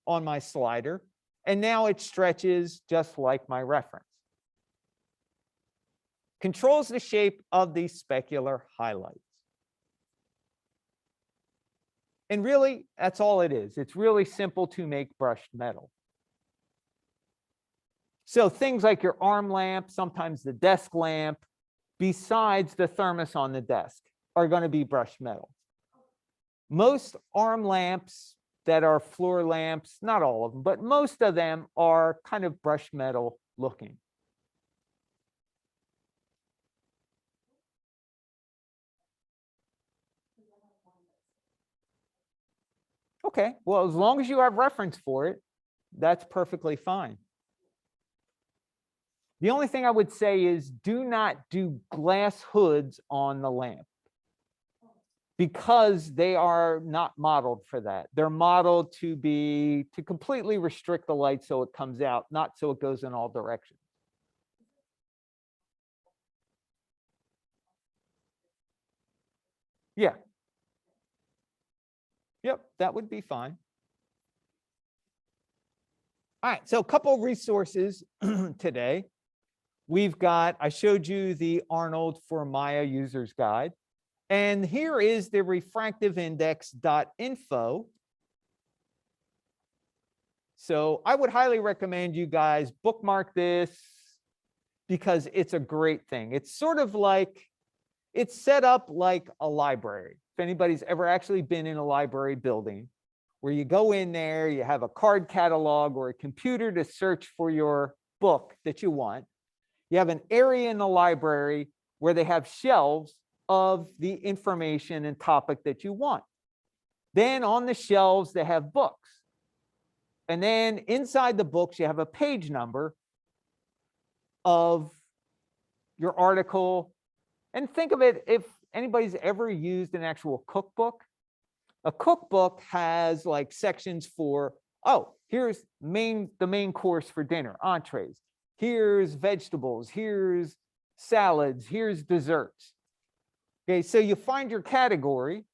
on my slider, and now it stretches just like my reference. Controls the shape of the specular highlights. And really, that's all it is. It's really simple to make brushed metal. So things like your arm lamp, sometimes the desk lamp, besides the thermos on the desk, are going to be brushed metal. Most arm lamps that are floor lamps, not all of them, but most of them are kind of brushed metal looking. Okay, well, as long as you have reference for it, that's perfectly fine. The only thing I would say is do not do glass hoods on the lamp, because they are not modeled for that. They're modeled to completely restrict the light so it comes out, not so it goes in all directions. Yeah. Yep, that would be fine. All right, so a couple of resources today. I showed you the Arnold for Maya user's guide. And here is the refractiveindex.info. So I would highly recommend you guys bookmark this because it's a great thing. It's sort of like, it's set up like a library. If anybody's ever actually been in a library building, where you go in there, you have a card catalog or a computer to search for your book that you want. You have an area in the library where they have shelves of the information and topic that you want. Then on the shelves, they have books. And then inside the books, you have a page number of your article. And think of it, if anybody's ever used an actual cookbook, a cookbook has like sections for, oh, here's the main course for dinner, entrees. Here's vegetables, here's salads, here's desserts. Okay, so you find your category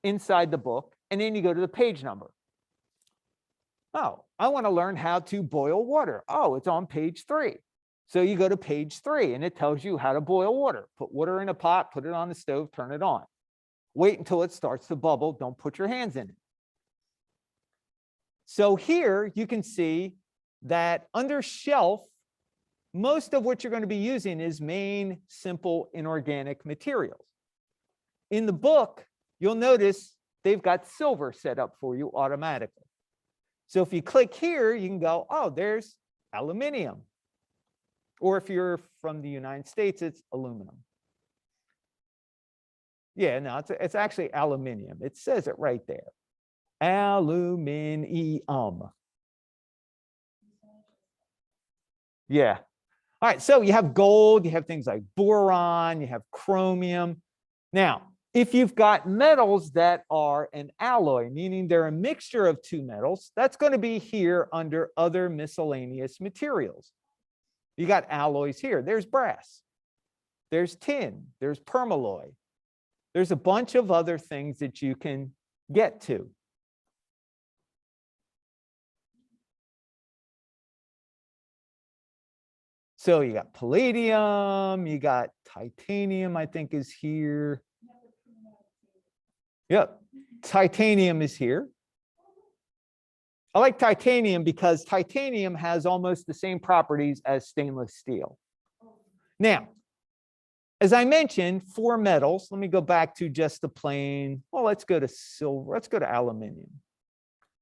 inside the book, and then you go to the page number. Oh, I want to learn how to boil water. Oh, it's on page 3. So you go to page 3, and it tells you how to boil water. Put water in a pot, put it on the stove, turn it on. Wait until it starts to bubble. Don't put your hands in it. So here you can see that under shelf, most of what you're going to be using is main simple inorganic materials. In the book, you'll notice they've got silver set up for you automatically. So if you click here, you can go, oh, there's aluminum. Or if you're from the United States, it's aluminum. Yeah, no, it's actually aluminium. It says it right there. Aluminium. Yeah. All right, so you have gold, you have things like boron, you have chromium. Now, if you've got metals that are an alloy, meaning they're a mixture of two metals, that's going to be here under other miscellaneous materials. You got alloys here. There's brass, there's tin, there's permalloy. There's a bunch of other things that you can get to. So you got palladium, you got titanium, I think is here. Yep, titanium is here. I like titanium because titanium has almost the same properties as stainless steel. Now, as I mentioned, for metals, let me go back to just the plain, well, let's go to silver, let's go to aluminum.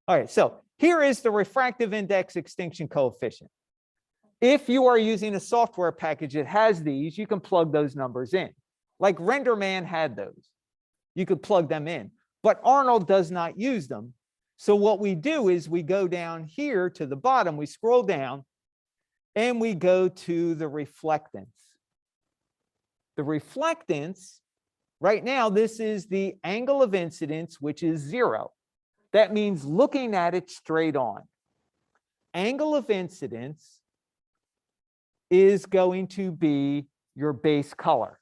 All right, so here is the refractive index extinction coefficient. If you are using a software package that has these, you can plug those numbers in. Like RenderMan had those. You could plug them in, but Arnold does not use them. So what we do is we go down here to the bottom, we scroll down, and we go to the reflectance. The reflectance, right now, this is the angle of incidence, which is 0. That means looking at it straight on. Angle of incidence is going to be your base color.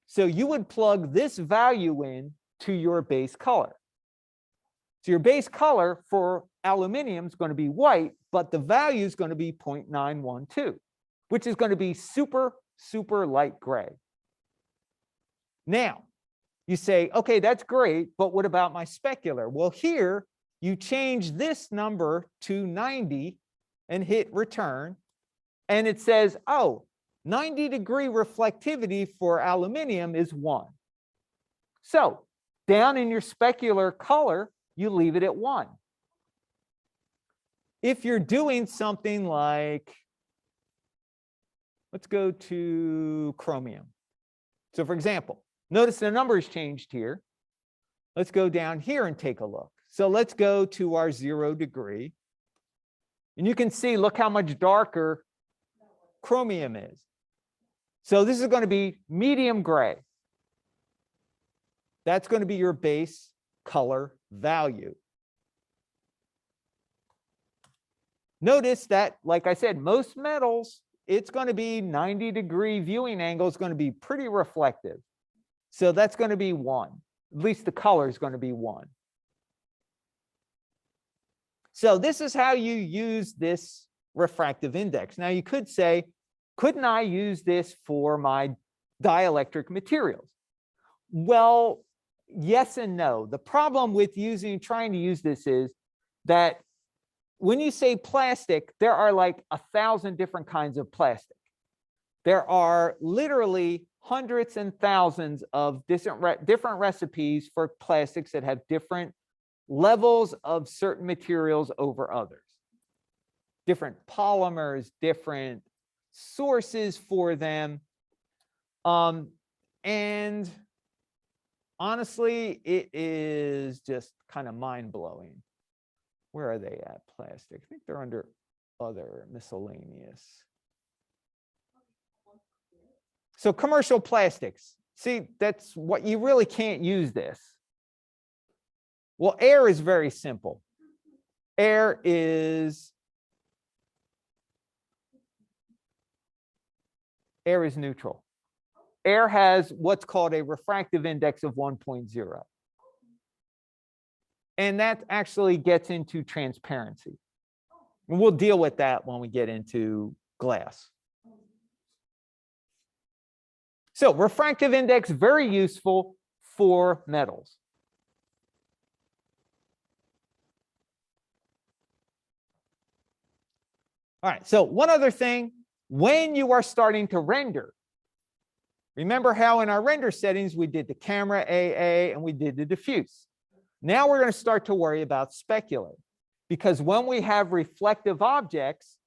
So you would plug this value in to your base color. So your base color for aluminum is going to be white, but the value is going to be 0.912, which is going to be super, super light gray. Now, you say, okay, that's great, but what about my specular? Well, here you change this number to 90 and hit return, and it says, oh, 90-degree reflectivity for aluminum is 1. So down in your specular color, you leave it at 1. If you're doing something like, let's go to chromium. So for example, notice the numbers changed here. Let's go down here and take a look. So let's go to our 0 degree. And you can see, look how much darker chromium is. So this is going to be medium gray. That's going to be your base color value. Notice that, like I said, most metals, it's going to be 90-degree viewing angle is going to be pretty reflective. So that's going to be 1. At least the color is going to be 1. So this is how you use this refractive index. Now you could say, couldn't I use this for my dielectric materials? Well, yes and no. The problem with trying to use this is that when you say plastic, there are like 1,000 different kinds of plastic. There are literally hundreds and thousands of different recipes for plastics that have different levels of certain materials over others. Different polymers, different sources for them. And honestly, it is just kind of mind-blowing. Where are they at, plastic? I think they're under other miscellaneous. So commercial plastics. See, that's what you really can't use this. Well, air is very simple. Air is neutral. Air has what's called a refractive index of 1.0. And that actually gets into transparency. And we'll deal with that when we get into glass. So refractive index, very useful for metals. All right, so one other thing, when you are starting to render, remember how in our render settings, we did the camera AA and we did the diffuse. Now we're going to start to worry about specular, because when we have reflective objects,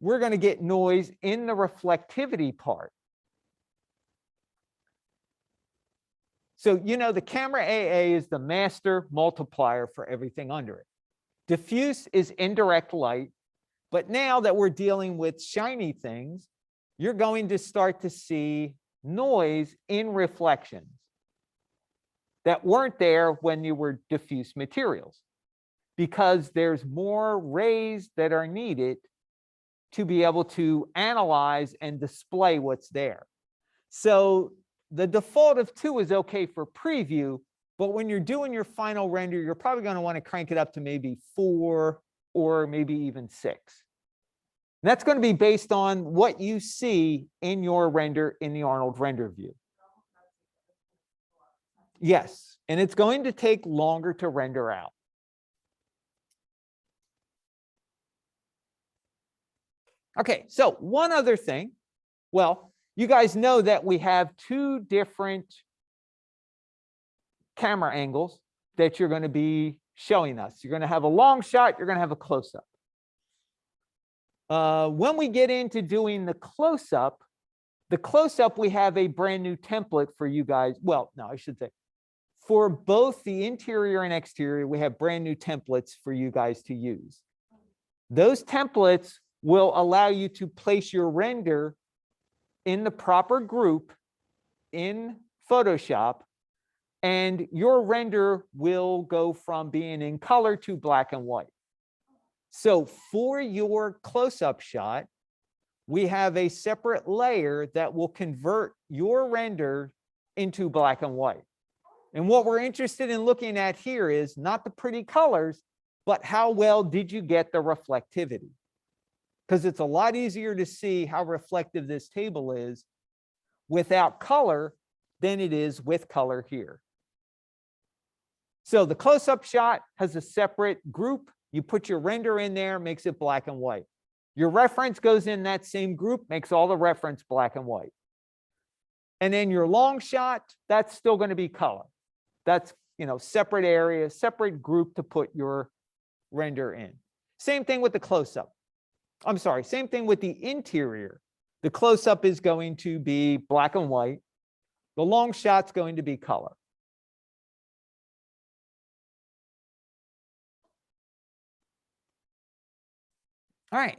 we're going to get noise in the reflectivity part. So, you know, the camera AA is the master multiplier for everything under it. Diffuse is indirect light, but now that we're dealing with shiny things, you're going to start to see noise in reflections that weren't there when you were diffuse materials, because there's more rays that are needed to be able to analyze and display what's there. So the default of 2 is okay for preview, but when you're doing your final render, you're probably going to want to crank it up to maybe 4 or maybe even 6. And that's going to be based on what you see in your render in the Arnold render view. Yes, and it's going to take longer to render out. Okay, so one other thing. Well, you guys know that we have two different camera angles that you're going to be showing us. You're going to have a long shot, you're going to have a close-up. When we get into doing the close-up, we have a brand new template for you guys. Well, no, I should say, for both the interior and exterior, we have brand new templates for you guys to use. Those templates will allow you to place your render in the proper group in Photoshop, and your render will go from being in color to black and white. So for your close-up shot, we have a separate layer that will convert your render into black and white. And what we're interested in looking at here is not the pretty colors, but how well did you get the reflectivity? Because it's a lot easier to see how reflective this table is without color than it is with color here. So the close-up shot has a separate group. You put your render in there, makes it black and white. Your reference goes in that same group, makes all the reference black and white. And then your long shot, that's still going to be color. That's, separate area, separate group to put your render in. Same thing with the close-up. I'm sorry, same thing with the interior. The close-up is going to be black and white. The long shot's going to be color. All right.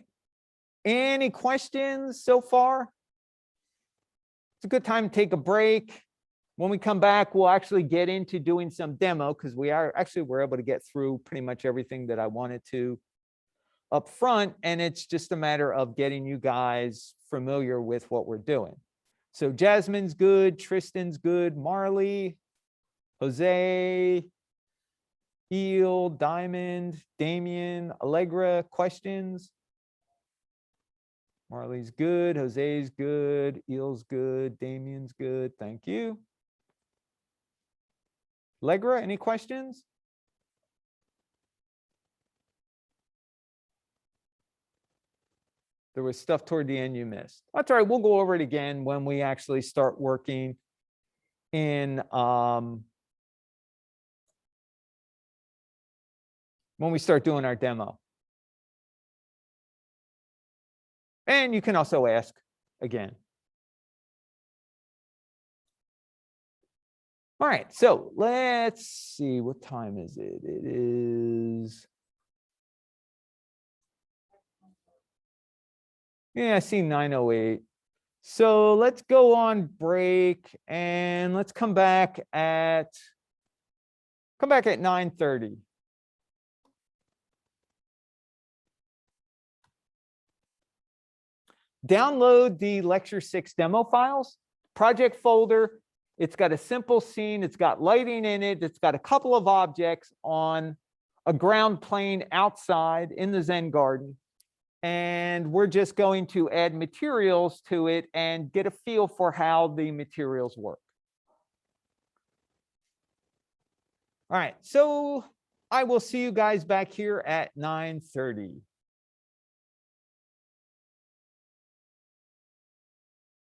Any questions so far? It's a good time to take a break. When we come back, we'll actually get into doing some demo because we're able to get through pretty much everything that I wanted to up front. And it's just a matter of getting you guys familiar with what we're doing. So Jasmine's good, Tristan's good, Marley, Jose, Eel, Diamond, Damien, Allegra, questions? Marley's good, Jose's good, Eel's good, Damien's good. Thank you. Allegra, any questions? There was stuff toward the end you missed. That's all right. We'll go over it again when we actually start working in when we start doing our demo. And you can also ask again. All right, so let's see, what time is it? It is, yeah, I see 9:08. So let's go on break and let's come back at 9:30. Download the Lecture 6 demo files, project folder. It's got a simple scene. It's got lighting in it. It's got a couple of objects on a ground plane outside in the Zen garden. And we're just going to add materials to it and get a feel for how the materials work. All right, so I will see you guys back here at 9:30.